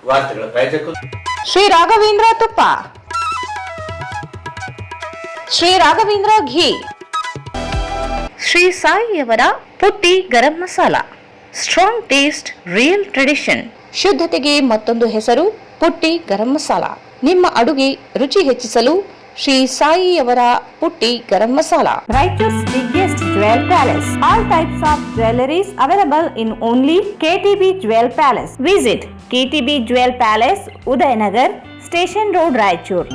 ವಾರ್ತೆಗಳ ಪ್ರಾಯೋಜಕರು ಶ್ರೀ ರಾಘವೇಂದ್ರ ತುಪ್ಪ, ಶ್ರೀ ರಾಘವೇಂದ್ರ ಘೀ, ಶ್ರೀ ಸಾಯಿಯವರ Putti garam masala. Strong taste, real tradition. ಶುದ್ಧತೆಗೆ ಮತ್ತೊಂದು ಹೆಸರು ಪುಟ್ಟಿ ಗರಂ ಮಸಾಲ. ನಿಮ್ಮ ಅಡುಗೆ ರುಚಿ ಹೆಚ್ಚಿಸಲು ಶ್ರೀ ಸಾಯಿಯವರ Putti garam masala. Raiturs biggest jewel palace. All types of jewelries available in only KTB Jewel Palace. Visit KTB Jewel Palace, Udayanagar, Station Road, Raichur.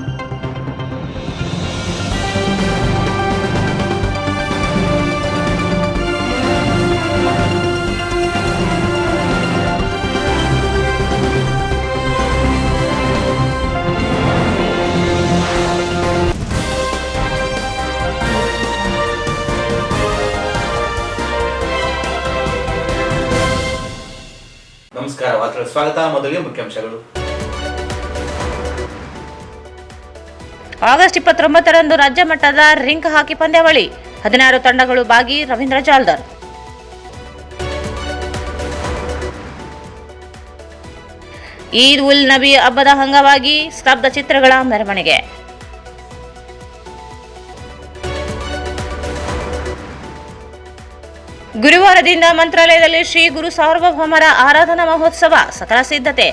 ನಮಸ್ಕಾರ. ವಾರ್ತೆಗಳ ಸ್ವಾಗತ. ಮೊದಲಿಗೆ ಮುಖ್ಯಾಂಶಗಳು. ಆಗಸ್ಟ್ 29ರಂದು ರಾಜ್ಯ ಮಟ್ಟದ ರಿಂಕ್ ಹಾಕಿ ಪಂದ್ಯಾವಳಿ, 16 ತಂಡಗಳು ಭಾಗಿ. ರವೀಂದ್ರ ಜಾಲ್ದರ್. ಈದ್ ಉಲ್ ನಬಿ ಹಬ್ಬದ ಅಂಗವಾಗಿ ಸ್ತಬ್ಧ ಚಿತ್ರಗಳ ಮೆರವಣಿಗೆ. ಗುರುವಾರದಿಂದ ಮಂತ್ರಾಲಯದಲ್ಲಿ ಶ್ರೀ ಗುರು ಸಾರ್ವಭೌಮರ ಆರಾಧನಾ ಮಹೋತ್ಸವ, ಸಕಲ ಸಿದ್ಧತೆ.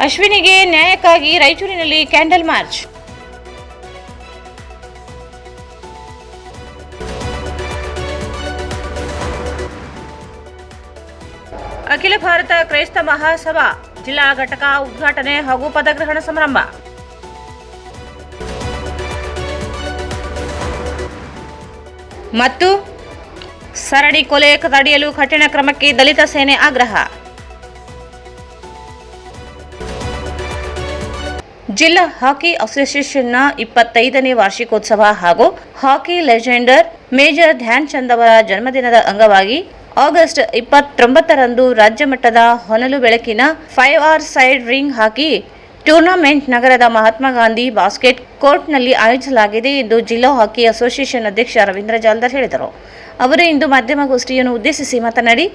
ಅಶ್ವಿನಿಗೆ ನ್ಯಾಯಕ್ಕಾಗಿ ರಾಯಚೂರಿನಲ್ಲಿ ಕ್ಯಾಂಡಲ್ ಮಾರ್ಚ್. ಅಖಿಲ ಭಾರತ ಕ್ರೈಸ್ತ ಮಹಾಸಭಾ ಜಿಲ್ಲಾ ಘಟಕ ಉದ್ಘಾಟನೆ ಹಾಗೂ ಪದಗ್ರಹಣ ಸಮಾರಂಭ. ಮತ್ತು ಸರಣಿ ಕೊಲೆ ತಡೆಯಲು ಕಠಿಣ ಕ್ರಮಕ್ಕೆ ದಲಿತ ಸೇನೆ ಆಗ್ರಹ. ಜಿಲ್ಲಾ ಹಾಕಿ ಅಸೋಸಿಯೇಷನ್ನ 25ನೇ ವಾರ್ಷಿಕೋತ್ಸವ ಹಾಗೂ ಹಾಕಿ ಲೆಜೆಂಡರ್ ಮೇಜರ್ ಧ್ಯಾನ್ ಚಂದ್ ಅವರ ಜನ್ಮದಿನದ ಅಂಗವಾಗಿ ಆಗಸ್ಟ್ 29ರಂದು ರಾಜ್ಯ ಮಟ್ಟದ ಹೊನಲು ಬೆಳಕಿನ 5R ಸೈಡ್ ರಿಂಗ್ ಹಾಕಿ ಟೂರ್ನಮೆಂಟ್ ನಗರದ ಮಹಾತ್ಮ ಗಾಂಧಿ ಬಾಸ್ಕೆಟ್ ಕೋರ್ಟ್ನಲ್ಲಿ ಆಯೋಜಿಸಲಾಗಿದೆ ಎಂದು ಜಿಲ್ಲಾ ಹಾಕಿ ಅಸೋಸಿಯೇಷನ್ ಅಧ್ಯಕ್ಷ ರವೀಂದ್ರ ಜಾಲ್ದರ್ ಹೇಳಿದರು. ಅವರು ಇಂದು ಮಾಧ್ಯಮಗೋಷ್ಠಿಯನ್ನು ಉದ್ದೇಶಿಸಿ ಮಾತನಾಡಿ,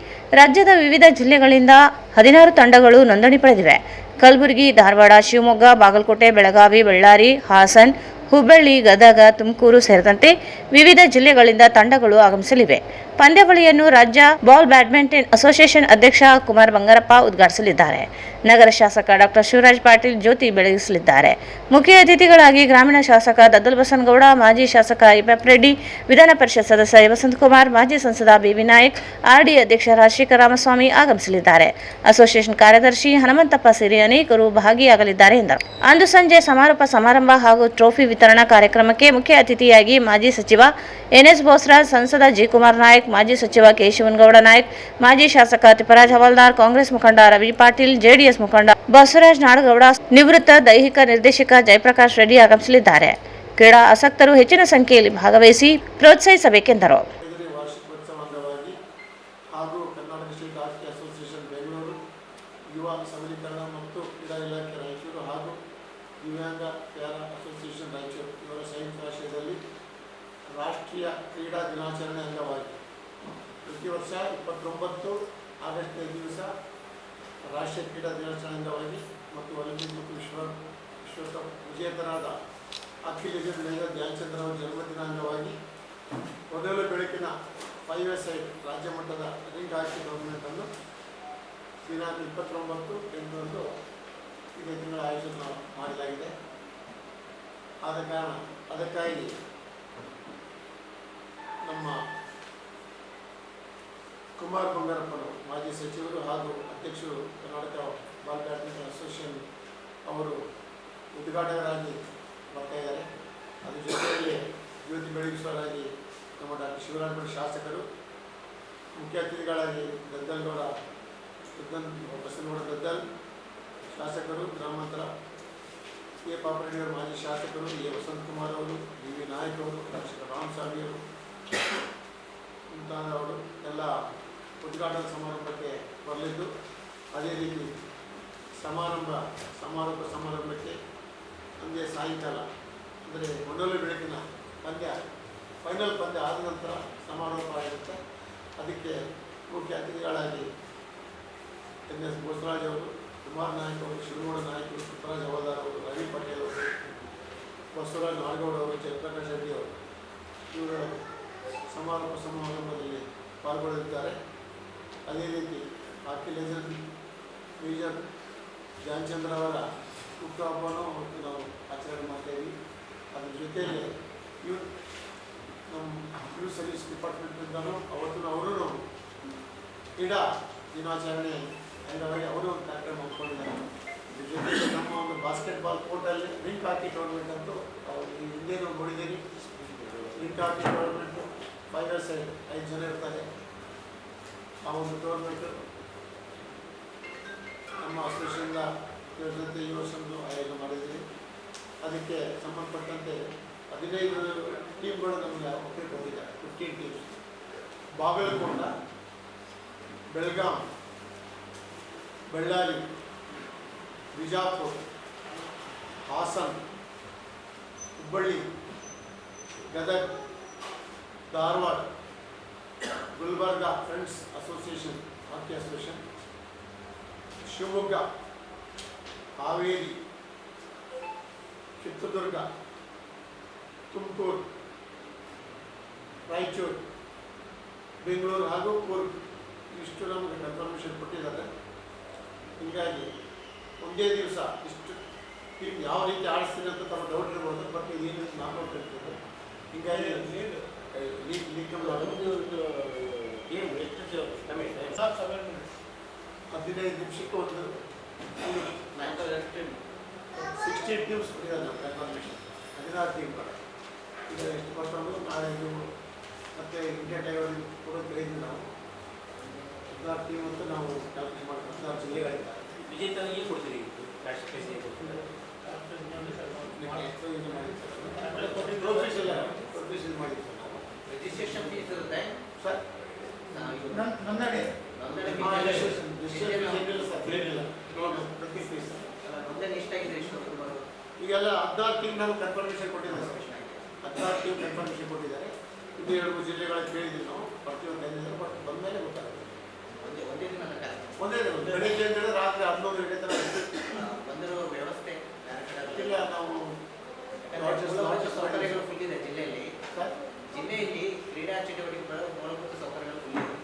ರಾಜ್ಯದ ವಿವಿಧ ಜಿಲ್ಲೆಗಳಿಂದ 16 ತಂಡಗಳು ನೋಂದಣಿ ಪಡೆದಿವೆ. ಕಲಬುರಗಿ, ಧಾರವಾಡ, ಶಿವಮೊಗ್ಗ, ಬಾಗಲಕೋಟೆ, ಬೆಳಗಾವಿ, ಬಳ್ಳಾರಿ, ಹಾಸನ್, ಹುಬ್ಬಳ್ಳಿ, ಗದಗ, ತುಮಕೂರು ಸೇರಿದಂತೆ ವಿವಿಧ ಜಿಲ್ಲೆಗಳಿಂದ ತಂಡಗಳು ಆಗಮಿಸಲಿವೆ. ಪಂದ್ಯಾವಳಿಯನ್ನು ರಾಜ್ಯ ಬಾಲ್ ಬ್ಯಾಡ್ಮಿಂಟನ್ ಅಸೋಸಿಯೇಷನ್ ಅಧ್ಯಕ್ಷ ಕುಮಾರ್ ಬಂಗಾರಪ್ಪ ಉದ್ಘಾಟಿಸಲಿದ್ದಾರೆ. ನಗರ ಶಾಸಕ ಡಾಕ್ಟರ್ ಶಿವರಾಜ್ ಪಾಟೀಲ್ ಜ್ಯೋತಿ ಬೆಳಗಿಸಲಿದ್ದಾರೆ. ಮುಖ್ಯ ಅತಿಥಿಗಳಾಗಿ ಗ್ರಾಮೀಣ ಶಾಸಕ ದದ್ದಲ್ ಬಸನಗೌಡ, ಮಾಜಿ ಶಾಸಕ ಐಪಪ್ ರೆಡ್ಡಿ, ವಿಧಾನ ಪರಿಷತ್ ಸದಸ್ಯ ವಸಂತಕುಮಾರ್, ಮಾಜಿ ಸಂಸದ ಬಿವಿ ನಾಯಕ್, ಆರ್ಡಿ ಅಧ್ಯಕ್ಷ ರಾಜಶೇಖರ ರಾಮಸ್ವಾಮಿ ಆಗಮಿಸಲಿದ್ದಾರೆ. ಅಸೋಸಿಯೇಷನ್ ಕಾರ್ಯದರ್ಶಿ ಹನುಮಂತಪ್ಪ ಸೇರಿ ಅನೇಕರು ಭಾಗಿಯಾಗಲಿದ್ದಾರೆ ಎಂದರು. ಅಂದು ಸಂಜೆ ಸಮಾರೋಪ ಸಮಾರಂಭ ಹಾಗೂ ಟ್ರೋಫಿ ವಿತರಣಾ ಕಾರ್ಯಕ್ರಮಕ್ಕೆ ಮುಖ್ಯ ಅತಿಥಿಯಾಗಿ ಮಾಜಿ ಸಚಿವ ಎನ್ಎಸ್ ಬೋಸ್ರಾಜ್, ಸಂಸದ ಜಿ ಕುಮಾರ್ ನಾಯಕ್, ಮಾಜಿ ಸಚಿವ ಕೇಶವನಗೌಡ ನಾಯಕ್, ಮಾಜಿ ಶಾಸಕ ತಿಪ್ಪರಾಜ್ ಹವಾಲ್ದಾರ್, ಕಾಂಗ್ರೆಸ್ ಮುಖಂಡ ರವಿ ಪಾಟೀಲ್, ಜೆಡಿಎಸ್ ಮುಖಂಡ ಬಸವರಾಜ್ ನಾಡಗೌಡ, ನಿವೃತ್ತ ದೈಹಿಕ ನಿರ್ದೇಶಕ ಜಯಪ್ರಕಾಶ್ ರೆಡ್ಡಿ ಆಗಮಿಸಲಿದ್ದಾರೆ. ಕ್ರೀಡಾ ಆಸಕ್ತರು ಹೆಚ್ಚಿನ ಸಂಖ್ಯೆಯಲ್ಲಿ ಭಾಗವಹಿಸಿ ಪ್ರೋತ್ಸಾಹಿಸಬೇಕೆಂದರು. ರಾಷ್ಟ್ರೀಯ ಕ್ರೀಡಾ ದಿನಾಚರಣೆ ಅಂಗವಾಗಿ ಪ್ರತಿ ವರ್ಷ 29 ಆಗಸ್ಟ್ ದಿವಸ ರಾಷ್ಟ್ರೀಯ ಕ್ರೀಡಾ ದಿನಾಚರಣೆ ಅಂಗವಾಗಿ ಮತ್ತು ಒಲಿಂಪಿಕ್ ಮತ್ತು ವಿಶ್ವಕಪ್ ವಿಜೇತರಾದ ಅಖಿಲ್ ಮೇಜರ್ ಧ್ಯಾನ್ ಚಂದ್ ಅವರ ಜನ್ಮದಿನ ಅಂಗವಾಗಿ ಮೊದಲು ಬೆಳಕಿನ 5A ಸೈಡ್ ರಾಜ್ಯ ಮಟ್ಟದ ರಿಂಗ್ ಹಾಕಿ ಟೂರ್ನಮೆಂಟನ್ನು ದಿನಾಂಕ 29/8 ಇದೇ ತಿಂಗಳ ಆಯೋಜನೆ ಮಾಡಲಾಗಿದೆ. ಆದ ಕಾರಣ ಅದಕ್ಕಾಗಿ ನಮ್ಮ ಕುಮಾರ್ ಬಂಗಾರಪ್ಪರು, ಮಾಜಿ ಸಚಿವರು ಹಾಗೂ ಅಧ್ಯಕ್ಷರು, ಕರ್ನಾಟಕ ಬಾಲ್ ಬ್ಯಾಡ್ಮಿಂಟನ್ ಅಸೋಸಿಯೇಷನ್ ಅವರು ಉದ್ಘಾಟಕರಾಗಿ ಬರ್ತಾ ಇದ್ದಾರೆ. ಅದ್ರ ಜೊತೆಯಲ್ಲಿ ಜ್ಯೋತಿ ಬೆಳಗಿಸುವರಾಗಿ ನಮ್ಮ ಡಾಕ್ಟರ್ ಶಿವರಾಜ್ ಶಾಸಕರು, ಮುಖ್ಯ ಅತಿಥಿಗಳಾಗಿ ಗದ್ದಲ್ಗೌಡ ಬಸನಗೌಡ ಗದ್ದಲ್ ಶಾಸಕರು, ಗ್ರಾಮಾಂತರ ಕೆ ಪಾಪರೆಡ್ಡಿಯವರು ಮಾಜಿ ಶಾಸಕರು, ಎ ವಸಂತಕುಮಾರ್ ಅವರು, ಬಿ ವಿ ನಾಯಕ್ ಅವರು, ಡಾಕ್ಟರ್ ರಾಮಸ್ವಾಮಿ ಅವರು ಮುಂತಾದವರು ಎಲ್ಲ ಉದ್ಘಾಟನಾ ಸಮಾರಂಭಕ್ಕೆ ಬರಲಿದ್ದು, ಅದೇ ರೀತಿ ಸಮಾರೋಪ ಸಮಾರಂಭಕ್ಕೆ ಅಂದೇ ಸಾಯಂಕಾಲ ಅಂದರೆ ಮೊದಲು ಬೆಳಕಿನ ಪಂದ್ಯ ಫೈನಲ್ ಪಂದ್ಯ ಆದ ನಂತರ ಸಮಾರೋಪ ಆಗಿರುತ್ತೆ. ಅದಕ್ಕೆ ಮುಖ್ಯ ಅತಿಥಿಗಳಾಗಿ NS ಬೋಸರಾಜ್ ಅವರು, ಕುಮಾರ್ ನಾಯಕ್ ಅವರು, ಶಿವಗೌಡ ನಾಯಕರು, ಪುಟ್ಟರಾಜ್ ಹವಾದಾರ್ ಅವರು, ರವಿ ಪಟೇಲ್ ಅವರು, ಬಸವರಾಜ್ ನಾಡಗೌಡ ಅವರು, ಜಯಪ್ರಕಾಶ್ ರೆಡ್ಡಿ ಅವರು ಇವರ ಸಮಾರಂಭದಲ್ಲಿ ಪಾಲ್ಗೊಳ್ಳಲಿದ್ದಾರೆ. ಅದೇ ರೀತಿ ಹಾಕಿ ಲೆಜೆಂಡ್ ಮೇಜರ್ ಧ್ಯಾನ್ಚಂದ್ರ ಅವರ ಹುಟ್ಟುಹಬ್ಬನೂ ಅವತ್ತು ನಾವು ಆಚರಣೆ ಮಾಡ್ತಾಯಿದ್ವಿ. ಅದ್ರ ಜೊತೆಯಲ್ಲಿ ನಮ್ಮ ಯೂತ್ ಸರ್ವಿಸ್ ಡಿಪಾರ್ಟ್ಮೆಂಟಿಂದಲೂ ಅವತ್ತು ಅವರು ಕ್ರೀಡಾ ದಿನಾಚರಣೆ ಅಂಗವಾಗಿ ಅವರು ಒಂದು ಕಾರ್ಯಕ್ರಮ ಹಮ್ಮಿಕೊಂಡಿದ್ದಾರೆ. ಇದ್ರ ಜೊತೆಗೆ ನಮ್ಮ ಒಂದು ಬಾಸ್ಕೆಟ್ಬಾಲ್ ಕೋರ್ಟಲ್ಲಿ ರಿಂಕ್ ಹಾಕಿ ಟೂರ್ನಮೆಂಟ್ ಅಂತೂ ಈ ಹಿಂದೆ ನಾವು ನೋಡಿದ್ದೀರಿ. ರಿಂಕ್ ಹಾಕಿ ಟೂರ್ನಮೆಂಟು ಫೈನಲ್ ಸೈಡ್ 5 ಜನ ಇರ್ತಾರೆ. ಆ ಒಂದು ಟೂರ್ನಮೆಂಟು ನಮ್ಮ ಅಸೋಸಿಯೇಷನ್ದ ಜೊತೆ ಈ ವರ್ಷವನ್ನು ಆಯೋಜನೆ ಮಾಡಿದ್ದೀವಿ. ಅದಕ್ಕೆ ಸಂಬಂಧಪಟ್ಟಂತೆ 15 ಟೀಮ್ಗಳು ನಮಗೆ ಒಪ್ಪಿಗೆ ಹೋಗಿದ್ದಾರೆ. 15 teams. Bagalkot, Belgaum, Ballari, Bijapur, Hassan, Hubballi, Gadag, Dharwad, Gulbarga friends association ಹಾಕಿ ಅಸೋಸಿಯೇಷನ್, ಶಿವಮೊಗ್ಗ, ಹಾವೇರಿ, ಚಿತ್ರದುರ್ಗ, ತುಮಕೂರು, ರಾಯಚೂರು, ಬೆಂಗಳೂರು ಹಾಗೂ ಕೂರ್ಗ್ ಇಷ್ಟು ನಮಗೆ ಕನ್ಫರ್ಮೇಷನ್ ಕೊಟ್ಟಿದ್ದಾರೆ. ಹೀಗಾಗಿ ಒಂದೇ ದಿವಸ ಇಷ್ಟು ಟೀಮ್ ಯಾವ ರೀತಿ ಆಡಿಸ್ತೀನಿ ಅಂತ ತಮ್ಮ ಡೌಟ್ ಇರ್ಬೋದು. ಬಟ್ ಏನು ನಾಕೌಟ್ ಇರ್ತದೆ. ಹೀಗಾಗಿ ಲೀಗ್ 15 ನಿಮಿಷಕ್ಕೆ ಒಂದು 16 ಟೀಮ್ಸ್ ಕೊಟ್ಟಿದ್ದಾರೆ ನಾವು ಕನ್ಫರ್ಮೇಷನ್. 16 ಟೀಮ್ಗಳು ಈಗ ಎಷ್ಟು ಬರ್ತಾವೆ ನಾಳೆ ಇದು ಮತ್ತು ಇಂಡಿಯಾ ಟೈವರಿಗೆ ಕೂಡ ಕೇಳಿದ್ವಿ ನಾವು. 16 ಟೀಮ್ ಅಂತ ನಾವು ಕ್ಯಾಲ್ಕುಲೇಟ್ ಮಾಡಿ 16 ಜಿಲ್ಲೆಗಳಿದ್ದಾರೆ. ವಿಜೇತನಿಗೆ ಕೊಡ್ತೀರಿ ಪ್ರೊಫೆಷನ್ ಮಾಡಿರ್ತಾರೆ ನಾವು. ರಿಜಿಸ್ಟ್ರೇಷನ್ ಫೀಸ್ ಇರುತ್ತೆ ಸರ್ ನೋಂದಣಿ ಪ್ರತಿ ಫೀಸ್ ನೋಂದಣಿ ಎಷ್ಟಾಗಿದೆ ಎಷ್ಟು ಈಗೆಲ್ಲ 16 ಟೀಮ್ ನಾವು ಕನ್ಫರ್ಮೇಷನ್ ಕೊಟ್ಟಿದ್ದಾರೆ ಸರ್. 16 ಟೀಮ್ ಕನ್ಫರ್ಮೇಷನ್ ಕೊಟ್ಟಿದ್ದಾರೆ. ಇದು 2 ಜಿಲ್ಲೆಗಳಿಗೆ ಕೇಳಿದ್ವಿ ನಾವು. ಪ್ರತಿಯೊಂದು 5 ಜನ ಬಟ್ ಬಂದಮೇಲೆ ಗೊತ್ತಾಗುತ್ತೆ. ಒಂದೇ ದಿನ ಒಂದೇ ದಿನ ಬೆಳಿಗ್ಗೆ ಅಂದರೆ ರಾತ್ರಿ 11 ಗಂಟೆ ತನಕ ಬಂದಿರೋ ವ್ಯವಸ್ಥೆ ಇಲ್ಲ. ನಾವು ಸೌಕರ್ಯಗಳು ಫುಲ್ ಇದೆ ಜಿಲ್ಲೆಯಲ್ಲಿ. ಜಿಲ್ಲೆಯಲ್ಲಿ ಕ್ರೀಡಾ ಚಟುವಟಿಕೆಗಳು ಮೂಲಭೂತ ಸೌಕರ್ಯಗಳು ಫುಲ್ ಇದೆ.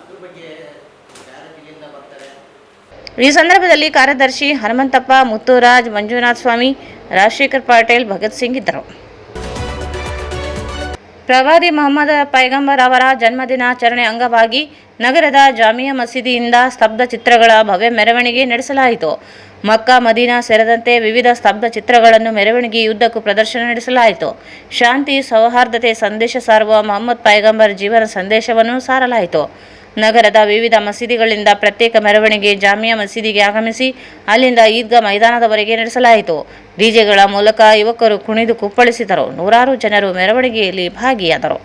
ಅದ್ರ ಬಗ್ಗೆ ಯಾರ ಜಿಲ್ಲೆಯಿಂದ ಬರ್ತಾರೆ? ಈ ಸಂದರ್ಭದಲ್ಲಿ ಕಾರ್ಯದರ್ಶಿ ಹನುಮಂತಪ್ಪ, ಮುತ್ತುರಾಜ್, ಮಂಜುನಾಥ ಸ್ವಾಮಿ, ರಾಜಶೇಖರ್ ಪಾಟೀಲ್, ಭಗತ್ ಸಿಂಗ್ ಇದ್ದರು. ಪ್ರವಾದಿ ಮೊಹಮ್ಮದ್ ಪೈಗಂಬರ್ ಅವರ ಜನ್ಮದಿನಾಚರಣೆ ಅಂಗವಾಗಿ ನಗರದ ಜಾಮಿಯಾ ಮಸೀದಿಯಿಂದ ಸ್ತಬ್ಧ ಚಿತ್ರಗಳ ಭವ್ಯ ಮೆರವಣಿಗೆ ನಡೆಸಲಾಯಿತು. ಮಕ್ಕಾ, ಮದೀನಾ ಸೇರಿದಂತೆ ವಿವಿಧ ಸ್ತಬ್ಧ ಚಿತ್ರಗಳನ್ನು ಮೆರವಣಿಗೆಯುದ್ದಕ್ಕೂ ಪ್ರದರ್ಶನ ನಡೆಸಲಾಯಿತು. ಶಾಂತಿ, ಸೌಹಾರ್ದತೆ ಸಂದೇಶ ಸಾರುವ ಮೊಹಮ್ಮದ್ ಪೈಗಂಬರ್ ಜೀವನ ಸಂದೇಶವನ್ನು ಸಾರಲಾಯಿತು. ನಗರದ ವಿವಿಧ ಮಸೀದಿಗಳಿಂದ ಪ್ರತ್ಯೇಕ ಮೆರವಣಿಗೆ ಜಾಮಿಯಾ ಮಸೀದಿಗೆ ಆಗಮಿಸಿ ಅಲ್ಲಿಂದ ಈದ್ಗಾ ಮೈದಾನದವರೆಗೆ ನಡೆಸಲಾಯಿತು. ಡಿಜೆಗಳ ಮೂಲಕ ಯುವಕರು ಕುಣಿದು ಕುಪ್ಪಳಿಸಿದರು. ನೂರಾರು ಜನರು ಮೆರವಣಿಗೆಯಲ್ಲಿ ಭಾಗಿಯಾದರು.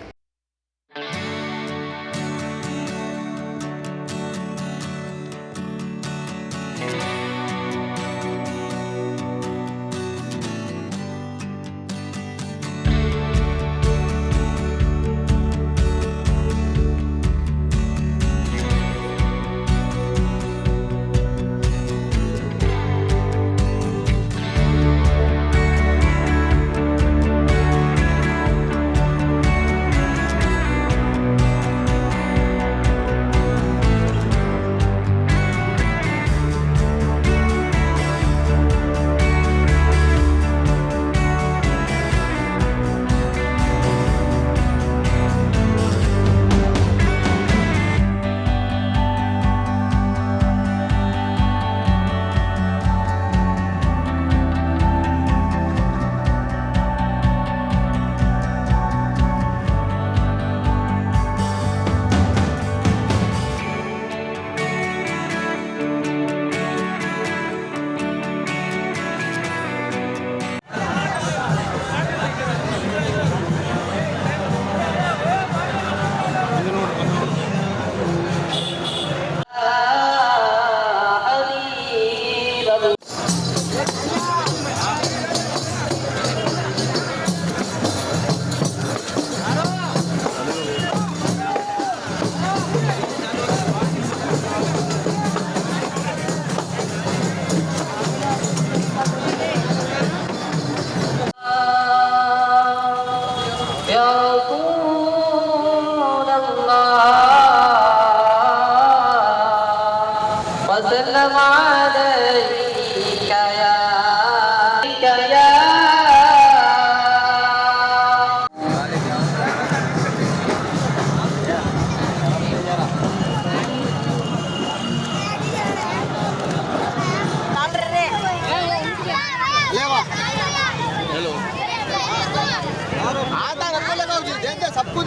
सबको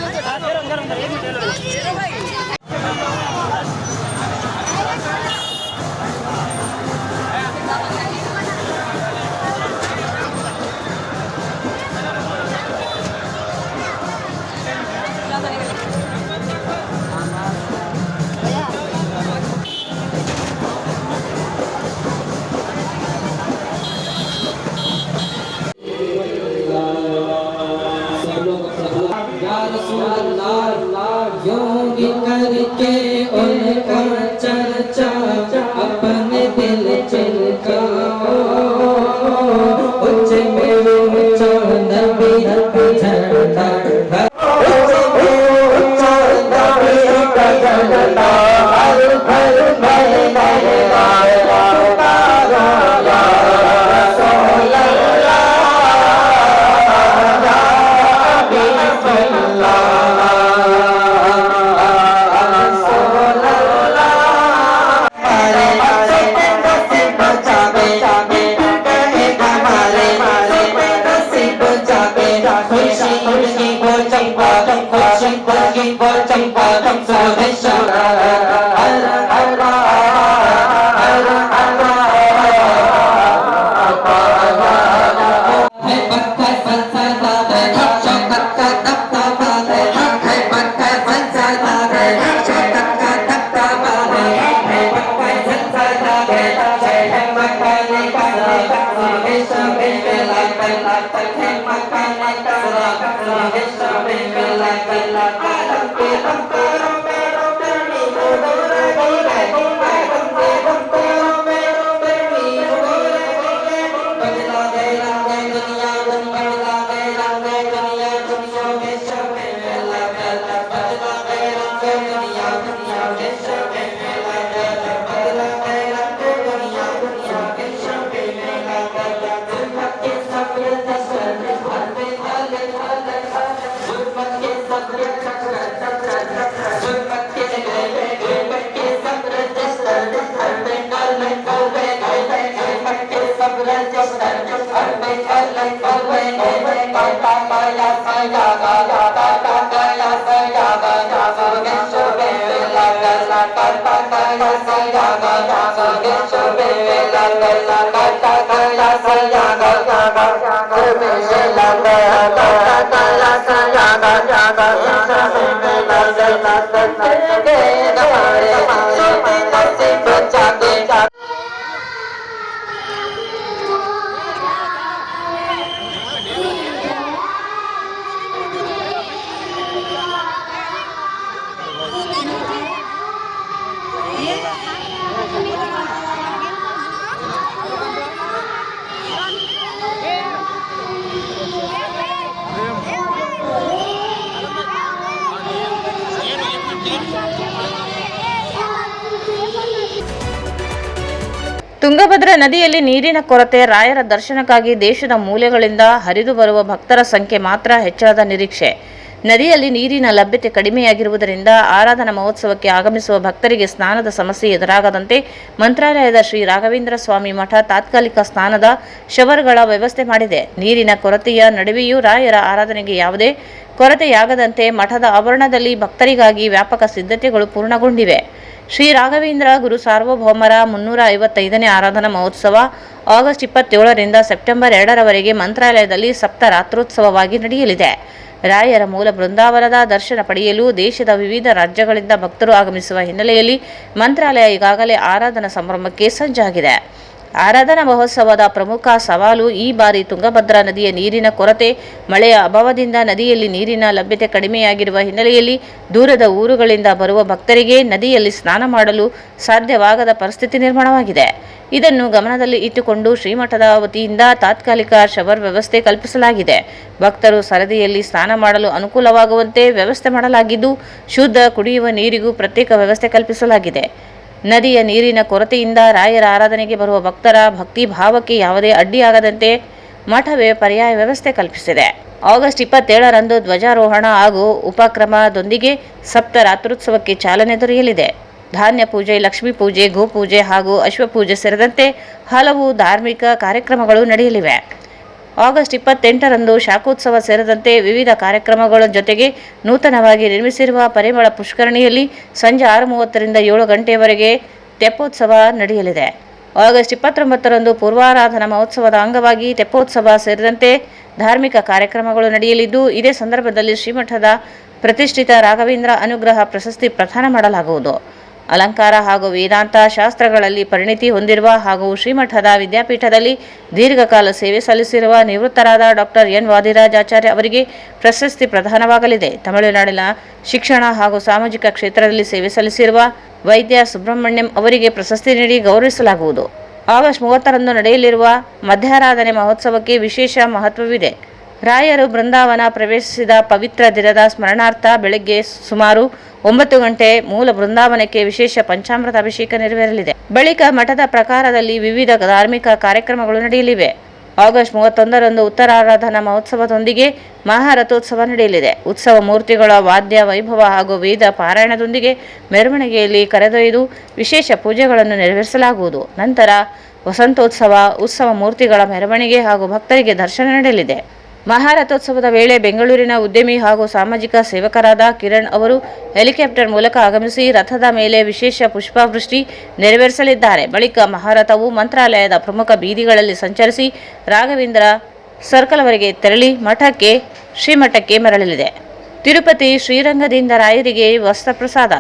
योगी करके उनका चर्चा अपने दिल चिलकाओ उच्च में ऊंचा नबी का झंडा उच्च में ऊंचा नबी का झंडा हर घर में लहराया तारा या रसूल अल्लाह या हबीब अल्लाह ತುಂಗಭದ್ರಾ ನದಿಯಲ್ಲಿ ನೀರಿನ ಕೊರತೆ, ರಾಯರ ದರ್ಶನಕ್ಕಾಗಿ ದೇಶದ ಮೂಲೆಗಳಿಂದ ಹರಿದು ಬರುವ ಭಕ್ತರ ಸಂಖ್ಯೆ ಮಾತ್ರ ಹೆಚ್ಚಳದ ನಿರೀಕ್ಷೆ. ನದಿಯಲ್ಲಿ ನೀರಿನ ಲಭ್ಯತೆ ಕಡಿಮೆಯಾಗಿರುವುದರಿಂದ ಆರಾಧನಾ ಮಹೋತ್ಸವಕ್ಕೆ ಆಗಮಿಸುವ ಭಕ್ತರಿಗೆ ಸ್ನಾನದ ಸಮಸ್ಯೆ ಎದುರಾಗದಂತೆ ಮಂತ್ರಾಲಯದ ಶ್ರೀ ರಾಘವೇಂದ್ರ ಸ್ವಾಮಿ ಮಠ ತಾತ್ಕಾಲಿಕ ಸ್ನಾನದ ಶವರ್ಗಳ ವ್ಯವಸ್ಥೆ ಮಾಡಿದೆ. ನೀರಿನ ಕೊರತೆಯ ನಡುವೆಯೂ ರಾಯರ ಆರಾಧನೆಗೆ ಯಾವುದೇ ಕೊರತೆಯಾಗದಂತೆ ಮಠದ ಆವರಣದಲ್ಲಿ ಭಕ್ತರಿಗಾಗಿ ವ್ಯಾಪಕ ಸಿದ್ಧತೆಗಳು ಪೂರ್ಣಗೊಂಡಿವೆ. ಶ್ರೀ ರಾಘವೇಂದ್ರ ಗುರು ಸಾರ್ವಭೌಮರ 355ನೇ ಆರಾಧನಾ ಮಹೋತ್ಸವ ಆಗಸ್ಟ್ 27ರಿಂದ ಸೆಪ್ಟೆಂಬರ್ 2ರವರೆಗೆ ಮಂತ್ರಾಲಯದಲ್ಲಿ ಸಪ್ತರಾತ್ರೋತ್ಸವವಾಗಿ ನಡೆಯಲಿದೆ. ರಾಯರ ಮೂಲ ಬೃಂದಾವನದ ದರ್ಶನ ಪಡೆಯಲು ದೇಶದ ವಿವಿಧ ರಾಜ್ಯಗಳಿಂದ ಭಕ್ತರು ಆಗಮಿಸುವ ಹಿನ್ನೆಲೆಯಲ್ಲಿ ಮಂತ್ರಾಲಯ ಈಗಾಗಲೇ ಆರಾಧನಾ ಸಂಭ್ರಮಕ್ಕೆ ಸಜ್ಜಾಗಿದೆ. ಆರಾಧನಾ ಮಹೋತ್ಸವದ ಪ್ರಮುಖ ಸವಾಲು ಈ ಬಾರಿ ತುಂಗಭದ್ರಾ ನದಿಯ ನೀರಿನ ಕೊರತೆ. ಮಳೆಯ ಅಭಾವದಿಂದ ನದಿಯಲ್ಲಿ ನೀರಿನ ಲಭ್ಯತೆ ಕಡಿಮೆಯಾಗಿರುವ ಹಿನ್ನೆಲೆಯಲ್ಲಿ ದೂರದ ಊರುಗಳಿಂದ ಬರುವ ಭಕ್ತರಿಗೆ ನದಿಯಲ್ಲಿ ಸ್ನಾನ ಮಾಡಲು ಸಾಧ್ಯವಾಗದ ಪರಿಸ್ಥಿತಿ ನಿರ್ಮಾಣವಾಗಿದೆ. ಇದನ್ನು ಗಮನದಲ್ಲಿ ಇಟ್ಟುಕೊಂಡು ಶ್ರೀಮಠದ ವತಿಯಿಂದ ತಾತ್ಕಾಲಿಕ ಶವರ್ ವ್ಯವಸ್ಥೆ ಕಲ್ಪಿಸಲಾಗಿದೆ. ಭಕ್ತರು ಸರದಿಯಲ್ಲಿ ಸ್ನಾನ ಮಾಡಲು ಅನುಕೂಲವಾಗುವಂತೆ ವ್ಯವಸ್ಥೆ ಮಾಡಲಾಗಿದ್ದು, ಶುದ್ಧ ಕುಡಿಯುವ ನೀರಿಗೂ ಪ್ರತ್ಯೇಕ ವ್ಯವಸ್ಥೆ ಕಲ್ಪಿಸಲಾಗಿದೆ. ನದಿಯ ನೀರಿನ ಕೊರತೆಯಿಂದ ರಾಯರ ಆರಾಧನೆಗೆ ಬರುವ ಭಕ್ತರ ಭಕ್ತಿ ಭಾವಕ್ಕೆ ಯಾವುದೇ ಅಡ್ಡಿಯಾಗದಂತೆ ಮಠವೇ ಪರ್ಯಾಯ ವ್ಯವಸ್ಥೆ ಕಲ್ಪಿಸಿದೆ. ಆಗಸ್ಟ್ 27ರಂದು ಧ್ವಜಾರೋಹಣ ಹಾಗೂ ಉಪಕ್ರಮದೊಂದಿಗೆ ಸಪ್ತರಾತ್ರೋತ್ಸವಕ್ಕೆ ಚಾಲನೆ ದೊರೆಯಲಿದೆ. ಧಾನ್ಯ ಪೂಜೆ, ಲಕ್ಷ್ಮೀ ಪೂಜೆ, ಗೋಪೂಜೆ ಹಾಗೂ ಅಶ್ವಪೂಜೆ ಸೇರಿದಂತೆ ಹಲವು ಧಾರ್ಮಿಕ ಕಾರ್ಯಕ್ರಮಗಳು ನಡೆಯಲಿವೆ. ಆಗಸ್ಟ್ 28ರಂದು ಶಾಖೋತ್ಸವ ಸೇರಿದಂತೆ ವಿವಿಧ ಕಾರ್ಯಕ್ರಮಗಳ ಜೊತೆಗೆ ನೂತನವಾಗಿ ನಿರ್ಮಿಸಿರುವ ಪರಿಮಳ ಪುಷ್ಕರಣಿಯಲ್ಲಿ ಸಂಜೆ 6:30ರಿಂದ 7 ಗಂಟೆಯವರೆಗೆ ತೆಪ್ಪೋತ್ಸವ ನಡೆಯಲಿದೆ. ಆಗಸ್ಟ್ 29ರಂದು ಪೂರ್ವಾರಾಧನಾ ಮಹೋತ್ಸವದ ಅಂಗವಾಗಿ ತೆಪ್ಪೋತ್ಸವ ಸೇರಿದಂತೆ ಧಾರ್ಮಿಕ ಕಾರ್ಯಕ್ರಮಗಳು ನಡೆಯಲಿದ್ದು, ಇದೇ ಸಂದರ್ಭದಲ್ಲಿ ಶ್ರೀಮಠದ ಪ್ರತಿಷ್ಠಿತ ರಾಘವೇಂದ್ರ ಅನುಗ್ರಹ ಪ್ರಶಸ್ತಿ ಪ್ರದಾನ ಮಾಡಲಾಗುವುದು. ಅಲಂಕಾರ ಹಾಗೂ ವೇದಾಂತ ಶಾಸ್ತ್ರಗಳಲ್ಲಿ ಪರಿಣಿತಿ ಹೊಂದಿರುವ ಹಾಗೂ ಶ್ರೀಮಠದ ವಿದ್ಯಾಪೀಠದಲ್ಲಿ ದೀರ್ಘಕಾಲ ಸೇವೆ ಸಲ್ಲಿಸಿರುವ ನಿವೃತ್ತರಾದ ಡಾಕ್ಟರ್ ಎನ್ ವಾದಿರಾಜ ಆಚಾರ್ಯ ಅವರಿಗೆ ಪ್ರಶಸ್ತಿ ಪ್ರದಾನವಾಗಲಿದೆ. ತಮಿಳುನಾಡಿನ ಶಿಕ್ಷಣ ಹಾಗೂ ಸಾಮಾಜಿಕ ಕ್ಷೇತ್ರದಲ್ಲಿ ಸೇವೆ ಸಲ್ಲಿಸಿರುವ ವೈದ್ಯ ಸುಬ್ರಹ್ಮಣ್ಯಂ ಅವರಿಗೆ ಪ್ರಶಸ್ತಿ ನೀಡಿ ಗೌರವಿಸಲಾಗುವುದು. ಆಗಸ್ಟ್ 30ರಂದು ನಡೆಯಲಿರುವ ಮಧ್ಯಾರಾಧನೆ ಮಹೋತ್ಸವಕ್ಕೆ ವಿಶೇಷ ಮಹತ್ವವಿದೆ. ರಾಯರು ಬೃಂದಾವನ ಪ್ರವೇಶಿಸಿದ ಪವಿತ್ರ ದಿನದ ಸ್ಮರಣಾರ್ಥ ಬೆಳಗ್ಗೆ ಸುಮಾರು 9 ಗಂಟೆ ಮೂಲ ಬೃಂದಾವನಕ್ಕೆ ವಿಶೇಷ ಪಂಚಾಮೃತ ಅಭಿಷೇಕ ನೆರವೇರಲಿದೆ. ಬಳಿಕ ಮಠದ ಪ್ರಕಾರದಲ್ಲಿ ವಿವಿಧ ಧಾರ್ಮಿಕ ಕಾರ್ಯಕ್ರಮಗಳು ನಡೆಯಲಿವೆ. ಆಗಸ್ಟ್ 31ರಂದು ಉತ್ತರಾರಾಧನಾ ಮಹೋತ್ಸವದೊಂದಿಗೆ ಮಹಾರಥೋತ್ಸವ ನಡೆಯಲಿದೆ. ಉತ್ಸವ ಮೂರ್ತಿಗಳ ವಾದ್ಯ ವೈಭವ ಹಾಗೂ ವೇದ ಪಾರಾಯಣದೊಂದಿಗೆ ಮೆರವಣಿಗೆಯಲ್ಲಿ ಕರೆದೊಯ್ದು ವಿಶೇಷ ಪೂಜೆಗಳನ್ನು ನೆರವೇರಿಸಲಾಗುವುದು. ನಂತರ ವಸಂತೋತ್ಸವ, ಉತ್ಸವ ಮೂರ್ತಿಗಳ ಮೆರವಣಿಗೆ ಹಾಗೂ ಭಕ್ತರಿಗೆ ದರ್ಶನ ನಡೆಯಲಿದೆ. ಮಹಾರಥೋತ್ಸವದ ವೇಳೆ ಬೆಂಗಳೂರಿನ ಉದ್ಯಮಿ ಹಾಗೂ ಸಾಮಾಜಿಕ ಸೇವಕರಾದ ಕಿರಣ್ ಅವರು ಹೆಲಿಕಾಪ್ಟರ್ ಮೂಲಕ ಆಗಮಿಸಿ ರಥದ ಮೇಲೆ ವಿಶೇಷ ಪುಷ್ಪವೃಷ್ಟಿ ನೆರವೇರಿಸಲಿದ್ದಾರೆ. ಬಳಿಕ ಮಹಾರಥವು ಮಂತ್ರಾಲಯದ ಪ್ರಮುಖ ಬೀದಿಗಳಲ್ಲಿ ಸಂಚರಿಸಿ ರಾಘವೇಂದ್ರ ಸರ್ಕಲ್ವರೆಗೆ ತೆರಳಿ ಶ್ರೀಮಠಕ್ಕೆ ಮರಳಲಿದೆ. ತಿರುಪತಿ ಶ್ರೀರಂಗದಿಂದ ರಾಯರಿಗೆ ವಸ್ತ್ರಪ್ರಸಾದ.